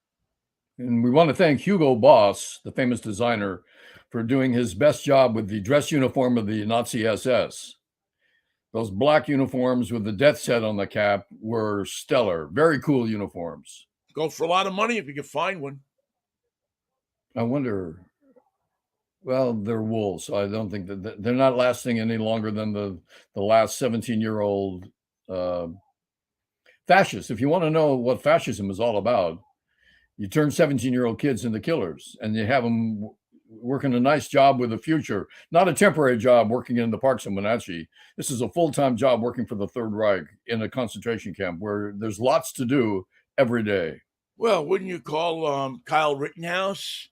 And we want to thank Hugo Boss, the famous designer, for doing his best job with the dress uniform of the Nazi SS. Those black uniforms with the death's head on the cap were stellar. Very cool uniforms. Go for a lot of money if you can find one. I wonder. Well, they're wool, so I don't think that they're not lasting any longer than the last 17-year-old fascists. If you want to know what fascism is all about, you turn 17-year-old kids into killers, and you have them working a nice job with a future, not a temporary job working in the parks in Wenatchee. This is a full-time job working for the Third Reich in a concentration camp where there's lots to do every day. Well, wouldn't you call Kyle Rittenhouse?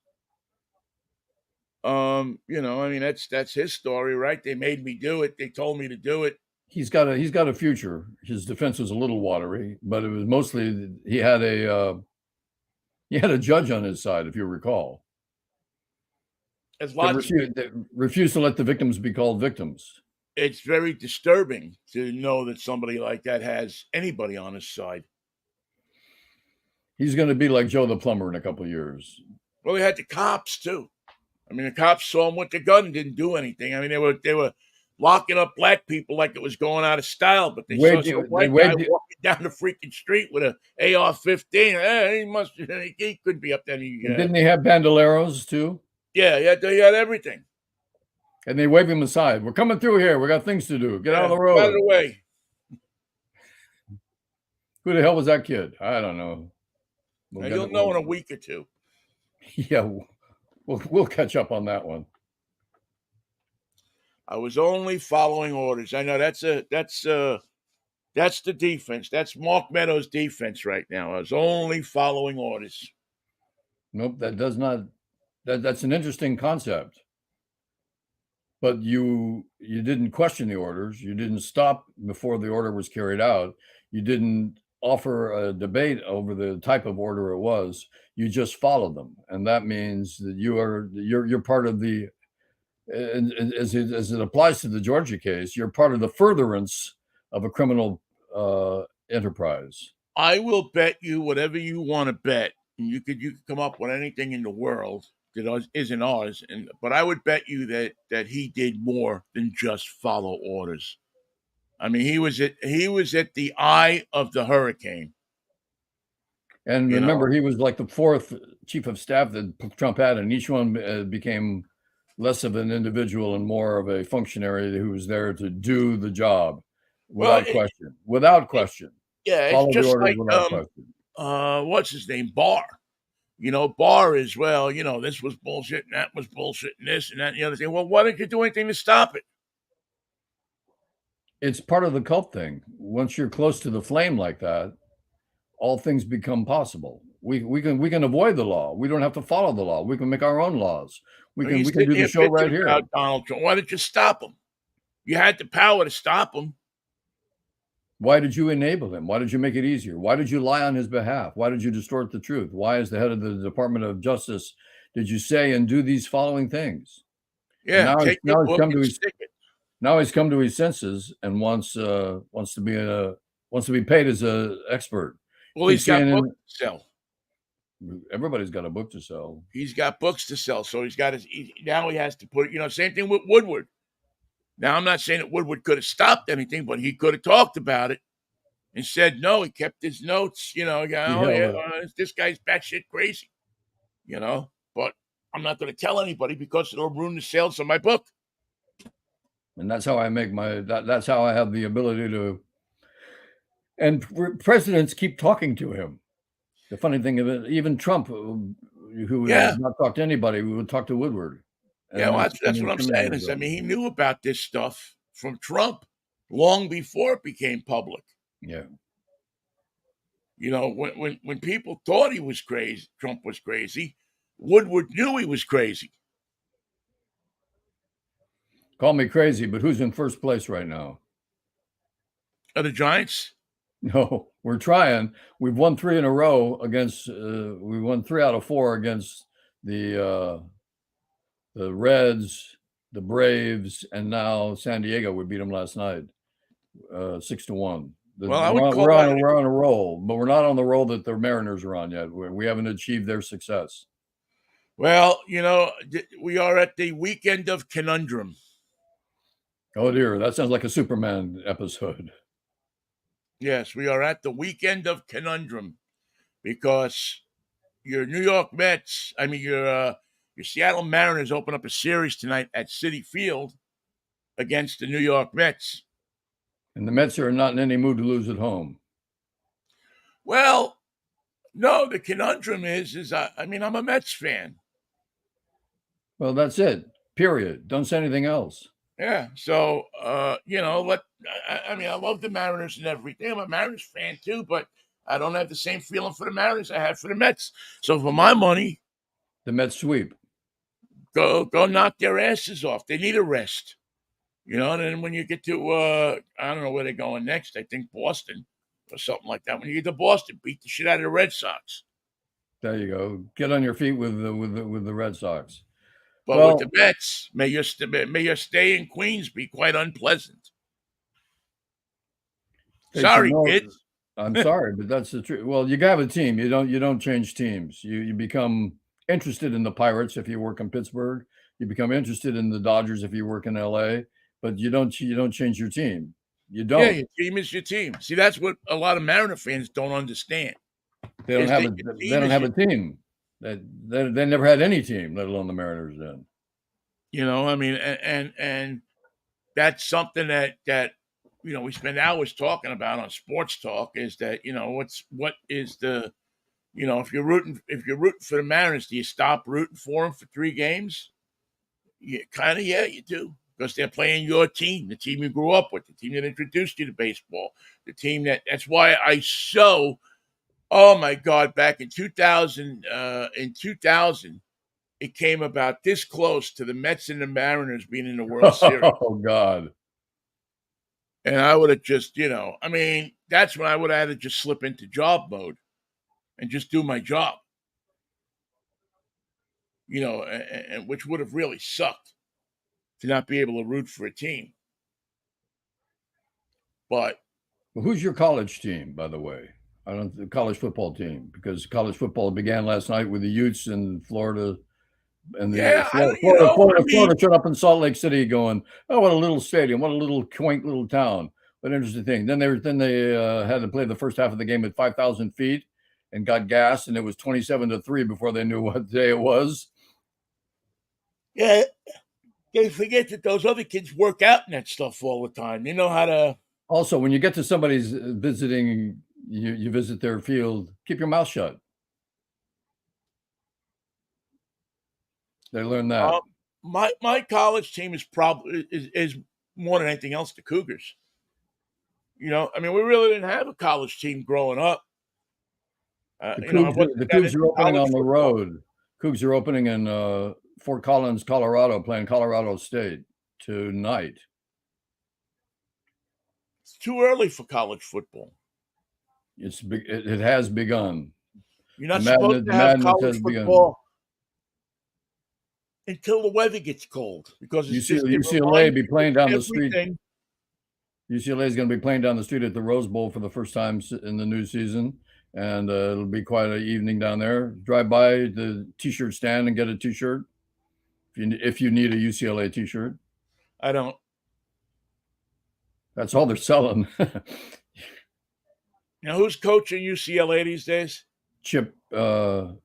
That's his story, right? They made me do it. They told me to do it. He's got a future. His defense was a little watery, but it was mostly he had a judge on his side, if you recall. They refused to let the victims be called victims. It's very disturbing to know that somebody like that has anybody on his side. He's going to be like Joe the plumber in a couple of years. Well, he had the cops too. I mean, the cops saw him with the gun and didn't do anything. I mean, they were locking up black people like it was going out of style, but they saw some white guy walking down the freaking street with an AR-15. He couldn't be up there. Didn't they have bandoleros too? Yeah, they had everything. And they wave him aside. We're coming through here. We got things to do. Get out of the road. Out of the way. Who the hell was that kid? I don't know. You'll know in a week or two. Yeah, we'll catch up on that one. I was only following orders. I know that's the defense. That's Mark Meadows' defense right now. I was only following orders. Nope, that does not. That's an interesting concept. But you didn't question the orders. You didn't stop before the order was carried out. You didn't offer a debate over the type of order it was. You just followed them, and that means that you're part of the. As it applies to the Georgia case, you're part of the furtherance of a criminal enterprise. I will bet you whatever you want to bet. You could come up with anything in the world that isn't ours, but I would bet you that he did more than just follow orders. I mean, he was at the eye of the hurricane. And remember, he was like the fourth chief of staff that Trump had, and each one became less of an individual and more of a functionary who was there to do the job without question. Without question. Yeah, it's just like what's his name, Barr. Barr is, this was bullshit and that was bullshit and this and that and the other thing. Well, why didn't you do anything to stop it? It's part of the cult thing. Once you're close to the flame like that, all things become possible. We can avoid the law. We don't have to follow the law. We can make our own laws. We can do the show right here. Donald Trump. Why didn't you stop him? You had the power to stop him. Why did you enable him? Why did you make it easier? Why did you lie on his behalf? Why did you distort the truth? Why, as the head of the Department of Justice, did you say and do these following things? And Yeah, take your book and stick it. now he's come to his senses and wants to be paid as an expert. Well, he's got books to sell. Everybody's got a book to sell. He's got books to sell, so he's got now he has to put. Same thing with Woodward. Now, I'm not saying that Woodward could have stopped anything, but he could have talked about it and said no. He kept his notes. This guy's batshit crazy. But I'm not going to tell anybody because it'll ruin the sales of my book. And that's how I make that's how I have the ability to. And presidents keep talking to him. The funny thing of it, even Trump, who has not talked to anybody, would talk to Woodward. Well, that's what I'm saying. He knew about this stuff from Trump long before it became public. Yeah. When people thought he was crazy, Trump was crazy, Woodward knew he was crazy. Call me crazy, but who's in first place right now? Are the Giants? No, we're trying. We've won 3 in a row against. We won 3 out of 4 against the Reds, the Braves, and now San Diego. We beat them last night, 6-1. We're on a roll, but we're not on the roll that the Mariners are on yet. We haven't achieved their success. Well, we are at the weekend of conundrum. Oh dear, that sounds like a Superman episode. Yes, we are at the weekend of conundrum because your New York Mets, your Seattle Mariners open up a series tonight at Citi Field against the New York Mets. And the Mets are not in any mood to lose at home. Well, no, the conundrum is I'm a Mets fan. Well, that's it. Period. Don't say anything else. Yeah. So, I love the Mariners and everything. I'm a Mariners fan too, but I don't have the same feeling for the Mariners I have for the Mets. So for my money, the Mets sweep. Go knock their asses off. They need a rest. And then when you get to, I don't know where they're going next. I think Boston or something like that. When you get to Boston, beat the shit out of the Red Sox. There you go. Get on your feet with the Red Sox. But with the Mets, may your stay in Queens be quite unpleasant. Sorry, kids. I'm sorry, but that's the truth. Well, you have a team. You don't change teams. You become interested in the Pirates if you work in Pittsburgh. You become interested in the Dodgers if you work in LA. But you don't change your team. You don't. Yeah, your team is your team. See, that's what a lot of Mariner fans don't understand. They don't have a team. They never had any team, let alone the Mariners then. And that's something that we spend hours talking about on Sports Talk is that, what is the, if you're rooting for the Mariners, do you stop rooting for them for 3 games? Yeah, you do. Because they're playing your team, the team you grew up with, the team that introduced you to baseball, the team that's why oh my God, back in 2000, it came about this close to the Mets and the Mariners being in the World Series. Oh God. And I would have just, that's when I would have had to just slip into job mode and just do my job. And which would have really sucked to not be able to root for a team. But who's your college team, by the way? The college football team, because college football began last night with the Utes in Florida. And Florida showed up in Salt Lake City going, oh, what a little stadium, what a little quaint little town. What an interesting thing. Then they had to play the first half of the game at 5,000 feet and got gassed, and it was 27-3 before they knew what day it was. Yeah. They forget that those other kids work out in that stuff all the time. They know how to. Also, when you get to somebody's visiting, you visit their field, keep your mouth shut. They learn that. My college team is probably is more than anything else the Cougars. We really didn't have a college team growing up. The Cougs are opening on the road. Cougs are opening in Fort Collins, Colorado, playing Colorado State tonight. It's too early for college football. It has begun. You're not supposed to have college football until the weather gets cold, because it's just UCLA be playing down the street. everything. UCLA is going to be playing down the street at the Rose Bowl for the first time in the new season, and it'll be quite an evening down there. Drive by the T-shirt stand and get a T-shirt if you need a UCLA T-shirt. I don't. That's all they're selling. Now, who's coaching UCLA these days? Chip. What's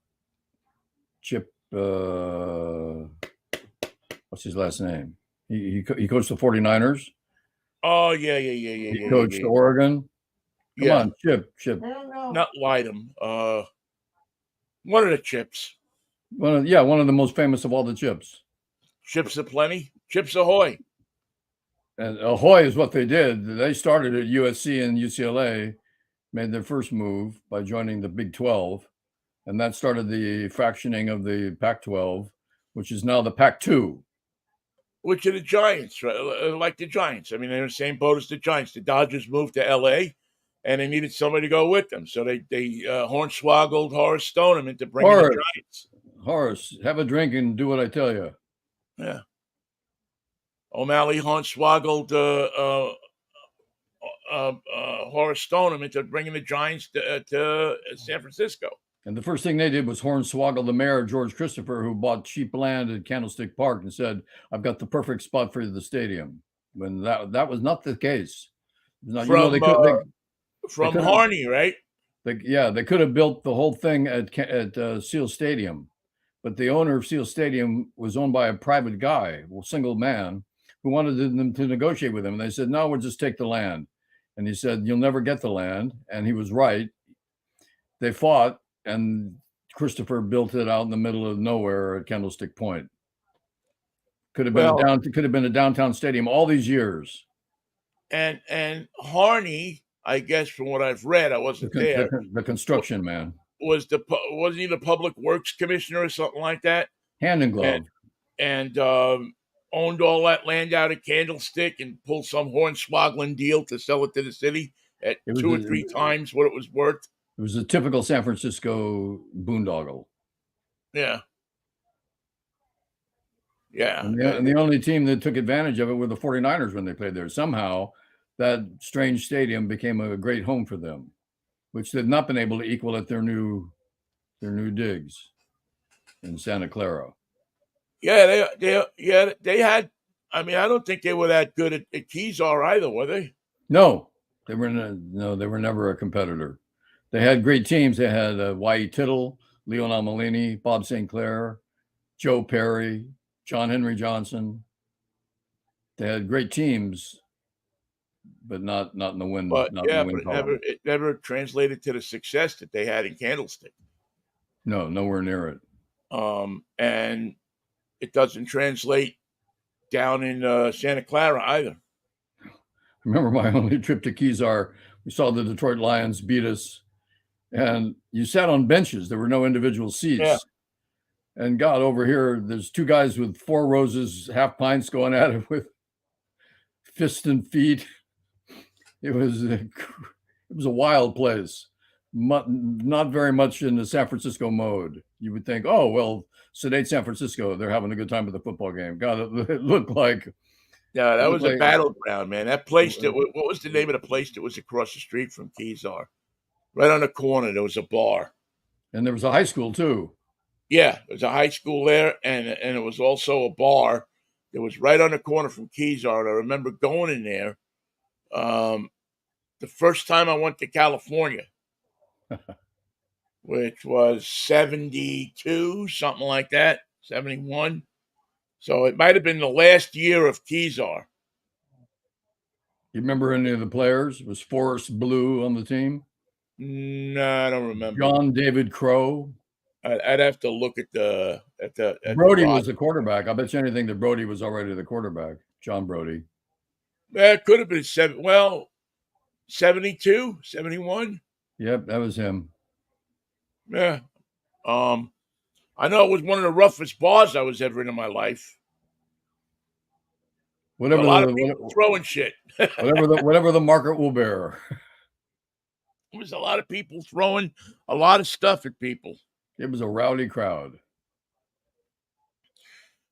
his last name? He coached the 49ers. Oh, yeah. He coached Oregon. Come on, Chip. Not Lydom. One of the Chips. One of the most famous of all the Chips. Chips aplenty. Chips Ahoy. And Ahoy is what they did. They started at USC and UCLA, made their first move by joining the Big 12, and that started the fractioning of the Pac-12, which is now the Pac-2. Which are the Giants, right? Like the Giants. I mean, they're in the same boat as the Giants. The Dodgers moved to L.A., and they needed somebody to go with them. So they hornswoggled Horace Stoneham into bringing the Giants. Horace, have a drink and do what I tell you. Yeah. O'Malley hornswoggled Horace Stoneham into bringing the Giants to San Francisco. And the first thing they did was hornswoggle the mayor, George Christopher, who bought cheap land at Candlestick Park and said, "I've got the perfect spot for the stadium." When that was not the case. Not, from Harney, right? They could have built the whole thing at Seal Stadium, but the owner of Seal Stadium was owned by a private guy, a single man, who wanted them to negotiate with him. And they said, "No, we'll just take the land." And he said, "You'll never get the land." And he was right. They fought, and Christopher built it out in the middle of nowhere at Candlestick Point. Could have been a downtown stadium all these years. And Harney, I guess from what I've read, I wasn't there. The construction man wasn't he the Public Works Commissioner or something like that? Hand in glove. And owned all that land out of Candlestick and pulled some hornswoggling deal to sell it to the city at 2 or 3 times what it was worth. It was a typical San Francisco boondoggle. Yeah. Yeah. And the only team that took advantage of it were the 49ers when they played there. Somehow, that strange stadium became a great home for them, which they've not been able to equal at their new digs in Santa Clara. Yeah, they had. I mean, I don't think they were that good at Kezar either, were they? No, they were never a competitor. They had great teams. They had Y.E. Tittle, Lionel Malini, Bob St. Clair, Joe Perry, John Henry Johnson. They had great teams, but not in the win. But it never translated to the success that they had in Candlestick. No, nowhere near it. And it doesn't translate down in Santa Clara either. I remember my only trip to Kezar. We saw the Detroit Lions beat us, and you sat on benches. There were no individual seats. Yeah. And God, over here, there's 2 guys with 4 roses, half pints going at it with fists and feet. It was a wild place. Not very much in the San Francisco mode. You would think, oh, well, sedate San Francisco, they're having a good time at the football game. God, it looked like. Yeah, that was a battleground, man. That place, what was the name of the place that was across the street from Kezar? Right on the corner, there was a bar. And there was a high school, too. Yeah, there was a high school there, and it was also a bar. It was right on the corner from Kezar. And I remember going in there the first time I went to California, which was 72, something like that, 71. So it might have been the last year of Kezar. You remember any of the players? Was Forrest Blue on the team? No, I don't remember. John David Crow. I'd have to look at the Brody was the quarterback. I bet you anything that Brody was already the quarterback. John Brody. It could have been 72, 71. Yep, that was him. Yeah. I know it was one of the roughest bars I was ever in my life. Whatever A lot of the people throwing shit. whatever the market will bear. There was a lot of people throwing a lot of stuff at people. It was a rowdy crowd.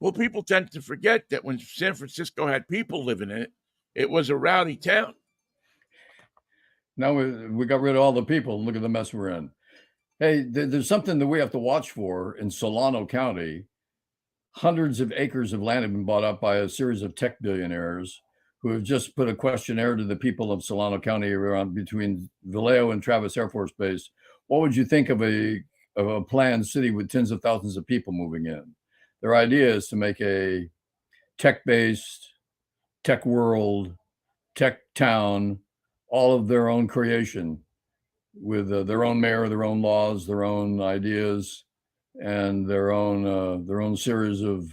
Well, people tend to forget that when San Francisco had people living in it, it was a rowdy town. Now we got rid of all the people. Look at the mess we're in. Hey, there's something that we have to watch for in Solano County. Hundreds of acres of land have been bought up by a series of tech billionaires who have just put a questionnaire to the people of Solano County around between Vallejo and Travis Air Force Base. What would you think of a planned city with tens of thousands of people moving in? Their idea is to make a tech-based, tech world, tech town, all of their own creation, with their own mayor, their own laws, their own ideas, and their own series of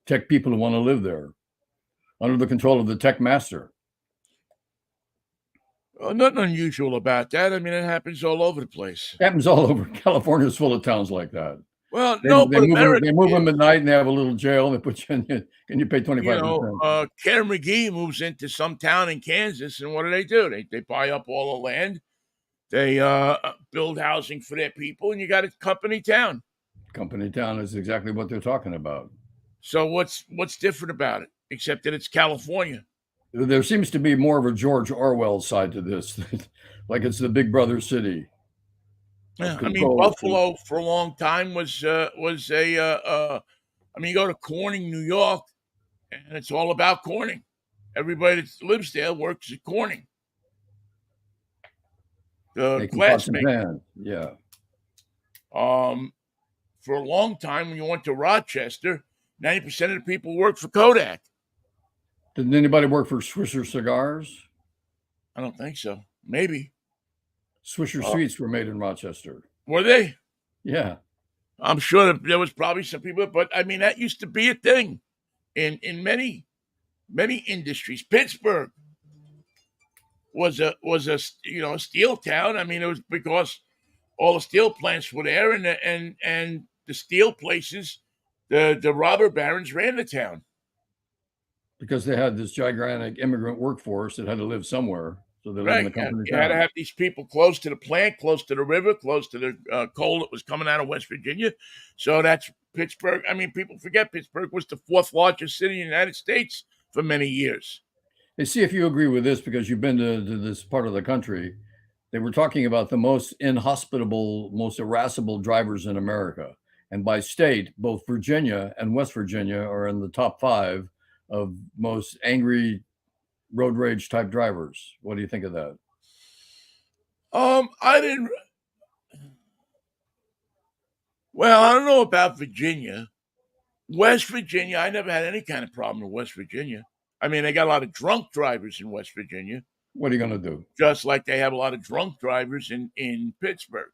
tech people who want to live there, under the control of the tech master. Well, nothing unusual about that. I mean, it happens all over the place. It happens all over. California's full of towns like that. Well, no, but America, they move them at night and they have a little jail. They put you in, and you pay 25%. Ken McGee moves into some town in Kansas, and what do? They buy up all the land. They build housing for their people, and you got a company town. Company town is exactly what they're talking about. So what's different about it, except that it's California? There seems to be more of a George Orwell side to this, like it's the Big Brother city. Yeah, I mean, Buffalo for a long time was a. I mean, you go to Corning, New York, and it's all about Corning. Everybody that lives there works at Corning. The classmate. Yeah. For a long time, when you went to Rochester, 90% of the people worked for Kodak. Didn't anybody work for Swisher Cigars? I don't think so. Maybe. Swisher Sweets were made in Rochester. Were they? Yeah. I'm sure that there was probably some people, but I mean, that used to be a thing in many industries. Pittsburgh was a steel town. I mean, it was because all the steel plants were there, and the steel places, the robber barons ran the town. Because they had this gigantic immigrant workforce that had to live somewhere. So they lived in the company town. You had to have these people close to the plant, close to the river, close to the coal that was coming out of West Virginia. So that's Pittsburgh. I mean, people forget Pittsburgh was the fourth largest city in the United States for many years. Hey, see if you agree with this, because you've been to this part of the country. They were talking about the most inhospitable, most irascible drivers in America. And by state, both Virginia and West Virginia are in the top 5 of most angry road rage type drivers. What do you think of that? I don't know about Virginia. West Virginia, I never had any kind of problem with West Virginia. I mean, they got a lot of drunk drivers in West Virginia. What are you going to do? Just like they have a lot of drunk drivers in Pittsburgh.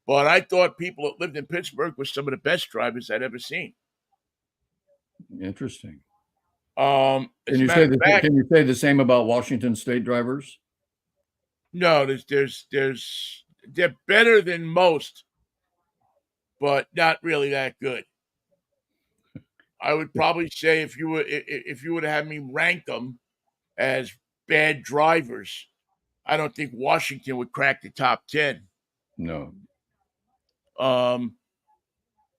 But I thought people that lived in Pittsburgh were some of the best drivers I'd ever seen. Interesting. Can you say the same about Washington State drivers? No, they're better than most, but not really that good. I would probably say if you were to have me rank them as bad drivers, I don't think Washington would crack the top 10. No.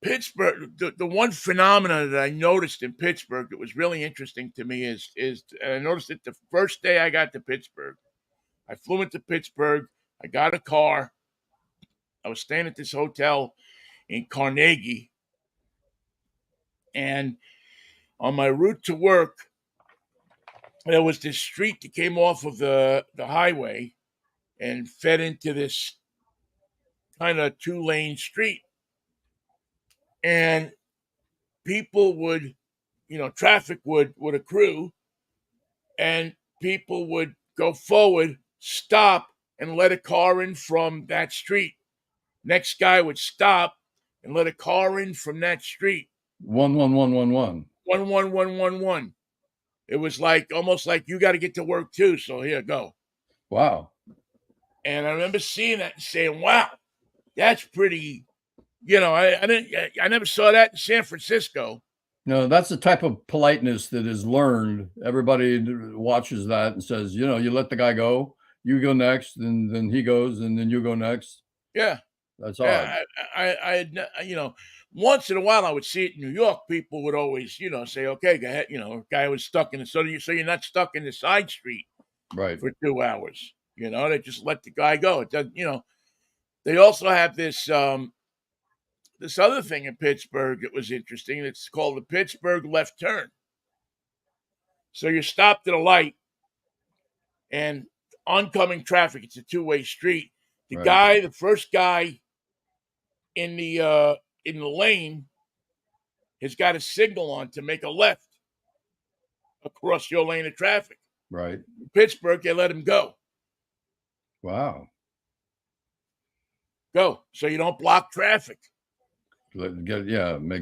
Pittsburgh, the one phenomenon that I noticed in Pittsburgh that was really interesting to me is I noticed it the first day I got to Pittsburgh. I flew into Pittsburgh. I got a car. I was staying at this hotel in Carnegie. And on my route to work, there was this street that came off of the highway and fed into this kind of 2-lane street. And people would, traffic would accrue, and people would go forward, stop, and let a car in from that street. Next guy would stop and let a car in from that street. 11111. 11111. It was almost like you got to get to work too, so here, go. Wow. And I remember seeing that and saying, wow, that's pretty. I never saw that in San Francisco. No, that's the type of politeness that is learned. Everybody watches that and says, you let the guy go, you go next, and then he goes, and then you go next. Yeah. That's Yeah, odd. once in a while I would see it in New York. People would always, say, "Okay, go ahead." Guy was stuck in the so you're not stuck in the side street Right, for 2 hours. They just let the guy go. It doesn't. They also have this other thing in Pittsburgh. It was interesting. It's called the Pittsburgh left turn. So you're stopped at a light, and oncoming traffic. It's a two-way street. right, The first guy in the lane has got a signal on to make a left across your lane of traffic. right. In Pittsburgh, they let him go. Wow. Go. So you don't block traffic. Make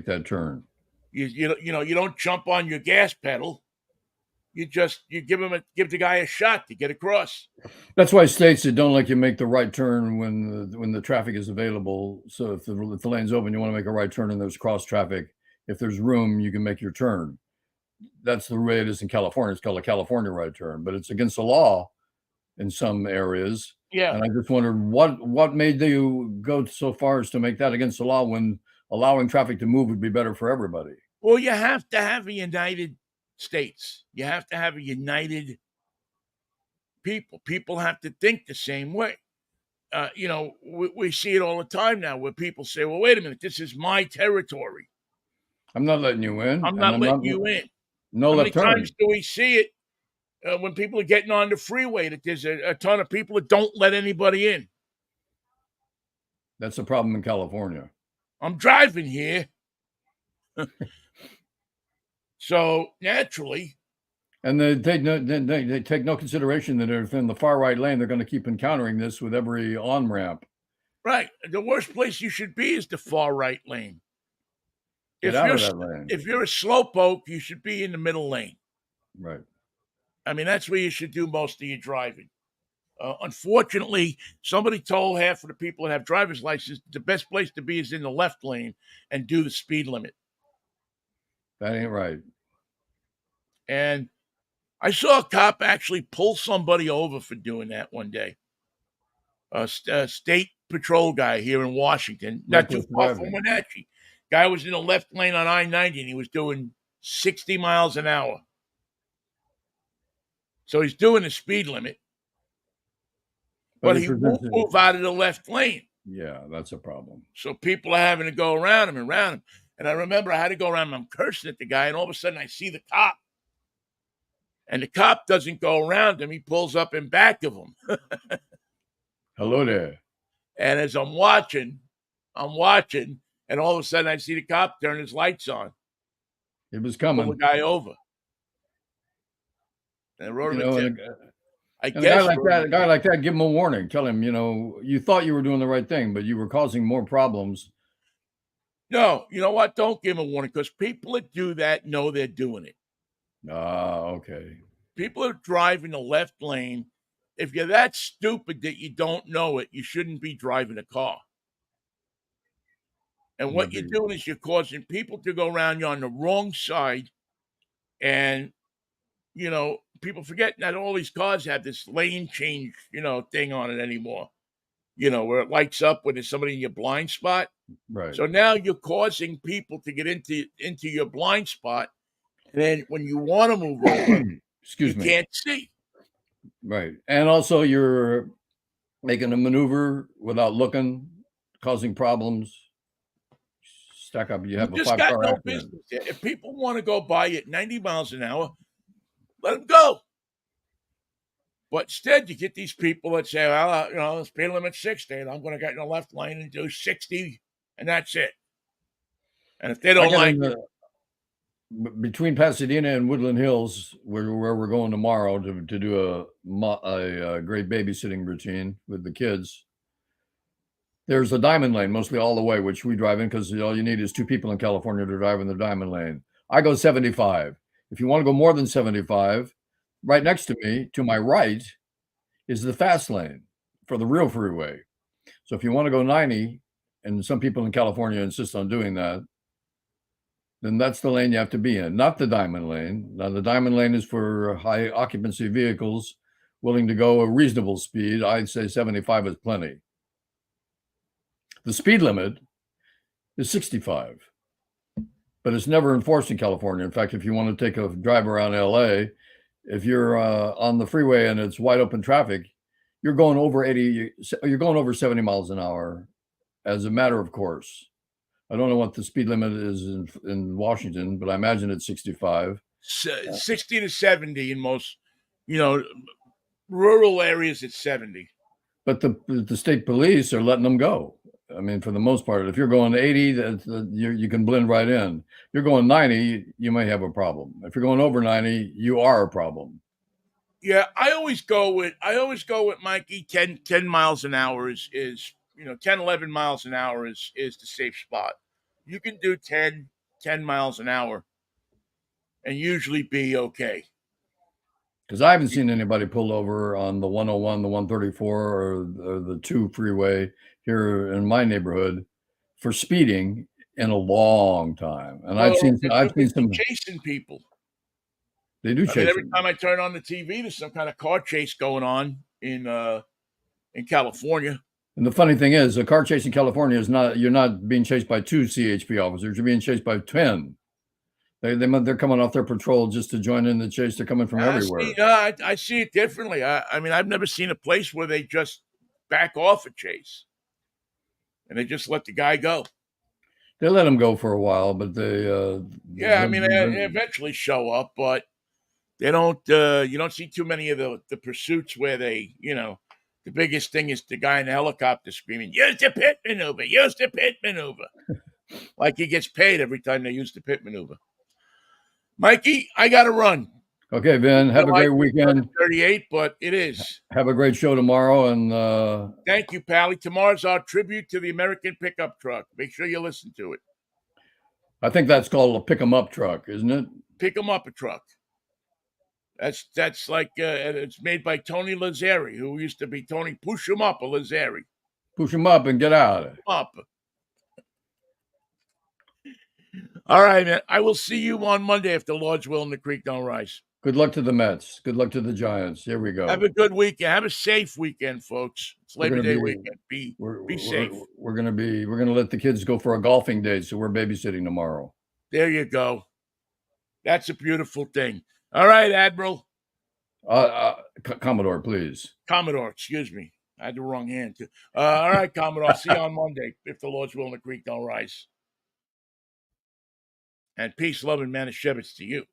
that turn. You don't jump on your gas pedal. You give the guy a shot to get across. That's why states that don't let you make the right turn when the traffic is available. So if the lane's open, you want to make a right turn and there's cross traffic. If there's room, you can make your turn. That's the way it is in California. It's called a California right turn, but it's against the law in some areas. Yeah. And I just wondered what made you go so far as to make that against the law when allowing traffic to move would be better for everybody. Well, you have to have a united states. You have to have a united people. People have to think the same way. We see it all the time now where people say, well, wait a minute, this is my territory. I'm not letting you in. I'm not letting you in. No How many left turn. times do we see it when people are getting on the freeway that there's a ton of people that don't let anybody in? That's a problem in California. I'm driving here. So naturally. And they take no consideration that if in the far right lane, they're going to keep encountering this with every on-ramp. Right. The worst place you should be is the far right lane. Get out of that lane. If you're a slowpoke, you should be in the middle lane. Right. I mean, that's where you should do most of your driving. Unfortunately, somebody told half of the people that have driver's licenses the best place to be is in the left lane and do the speed limit. That ain't right. And I saw a cop actually pull somebody over for doing that one day. A state patrol guy here in Washington, not too far from Wenatchee. Guy was in the left lane on I-90 and he was doing 60 miles an hour. So he's doing the speed limit, but he won't move out of the left lane. Yeah, that's a problem. So people are having to go around him. And I remember I had to go around him. I'm cursing at the guy, and all of a sudden I see the cop. And the cop doesn't go around him. He pulls up in back of him. Hello there. And as I'm watching, and all of a sudden I see the cop turn his lights on. It was coming. Pull the guy over. And I wrote him a tip. A guy like that, give him a warning. Tell him, you thought you were doing the right thing, but you were causing more problems. No, you know what? Don't give him a warning because people that do that know they're doing it. Okay. People are driving the left lane. If you're that stupid that you don't know it, you shouldn't be driving a car. And what you're doing is you're causing people to go around you on the wrong side. And, people forget that all these cars have this lane change, thing on it anymore. Where it lights up when there's somebody in your blind spot. Right. So now you're causing people to get into your blind spot. And then when you want to move over, you can't see. Right. And also you're making a maneuver without looking, causing problems. Stack up. You have a 5-car accident. Business. If people want to go by at 90 miles an hour, let them go. But instead, you get these people that say, well, the speed limit's 60, and I'm going to get in the left lane and do 60, and that's it. And if they don't like it. Between Pasadena and Woodland Hills, where we're going tomorrow to do a great babysitting routine with the kids, there's a diamond lane, mostly all the way, which we drive in because all you need is 2 people in California to drive in the diamond lane. I go 75. If you want to go more than 75, right next to me, to my right, is the fast lane for the real freeway. So if you want to go 90, and some people in California insist on doing that, then that's the lane you have to be in, not the diamond lane. Now, the diamond lane is for high occupancy vehicles willing to go a reasonable speed. I'd say 75 is plenty. The speed limit is 65, but it's never enforced in California. In fact, if you want to take a drive around LA, if you're on the freeway and it's wide open traffic, you're going over 80, you're going over 70 miles an hour as a matter of course. I don't know what the speed limit is in Washington, but I imagine it's 65. 60 to 70 in most, rural areas, it's 70. But the state police are letting them go. I mean, for the most part, if you're going 80, you can blend right in. You're going 90, you may have a problem. If you're going over 90, you are a problem. Yeah, I always go with Mikey. 10 miles an hour is 10, 11 miles an hour is the safe spot. You can do 10 miles an hour and usually be okay. Because I haven't seen anybody pull over on the 101, the 134, or the 2 freeway here in my neighborhood for speeding in a long time. And I've seen some chasing people. They do chase. Every time I turn on the TV, there's some kind of car chase going on in California. And the funny thing is, a car chase in California is you're not being chased by 2 CHP officers. You're being chased by 10. They're coming off their patrol just to join in the chase. They're coming from everywhere. I see it differently. I mean, I've never seen a place where they just back off a chase and they just let the guy go. They let him go for a while, but they they eventually show up, but they don't. You don't see too many of the pursuits where they, the biggest thing is the guy in the helicopter screaming, "Use the pit maneuver! Use the pit maneuver!" Like he gets paid every time they use the pit maneuver. Mikey, I got to run. Okay, Vin, have a great weekend. 38, but it is. Have a great show tomorrow. And thank you, Pally. Tomorrow's our tribute to the American pickup truck. Make sure you listen to it. I think that's called a pick 'em up truck, isn't it? Pick 'em up a truck. That's like it's made by Tony Lazzari, who used to be Tony Push 'em up a Lazzari. Push 'em up and get out. Up. All right, man. I will see you on Monday if the Lord's will and the creek don't rise. Good luck to the Mets. Good luck to the Giants. Here we go. Have a good weekend. Have a safe weekend, folks. It's Labor Day weekend. Be safe. We're gonna let the kids go for a golfing date, so we're babysitting tomorrow. There you go. That's a beautiful thing. All right, Admiral. Commodore, please. Commodore, excuse me. I had the wrong hand too. All right, Commodore. See you on Monday if the Lord's will and the creek don't rise. And peace, love, and Manischewitz to you.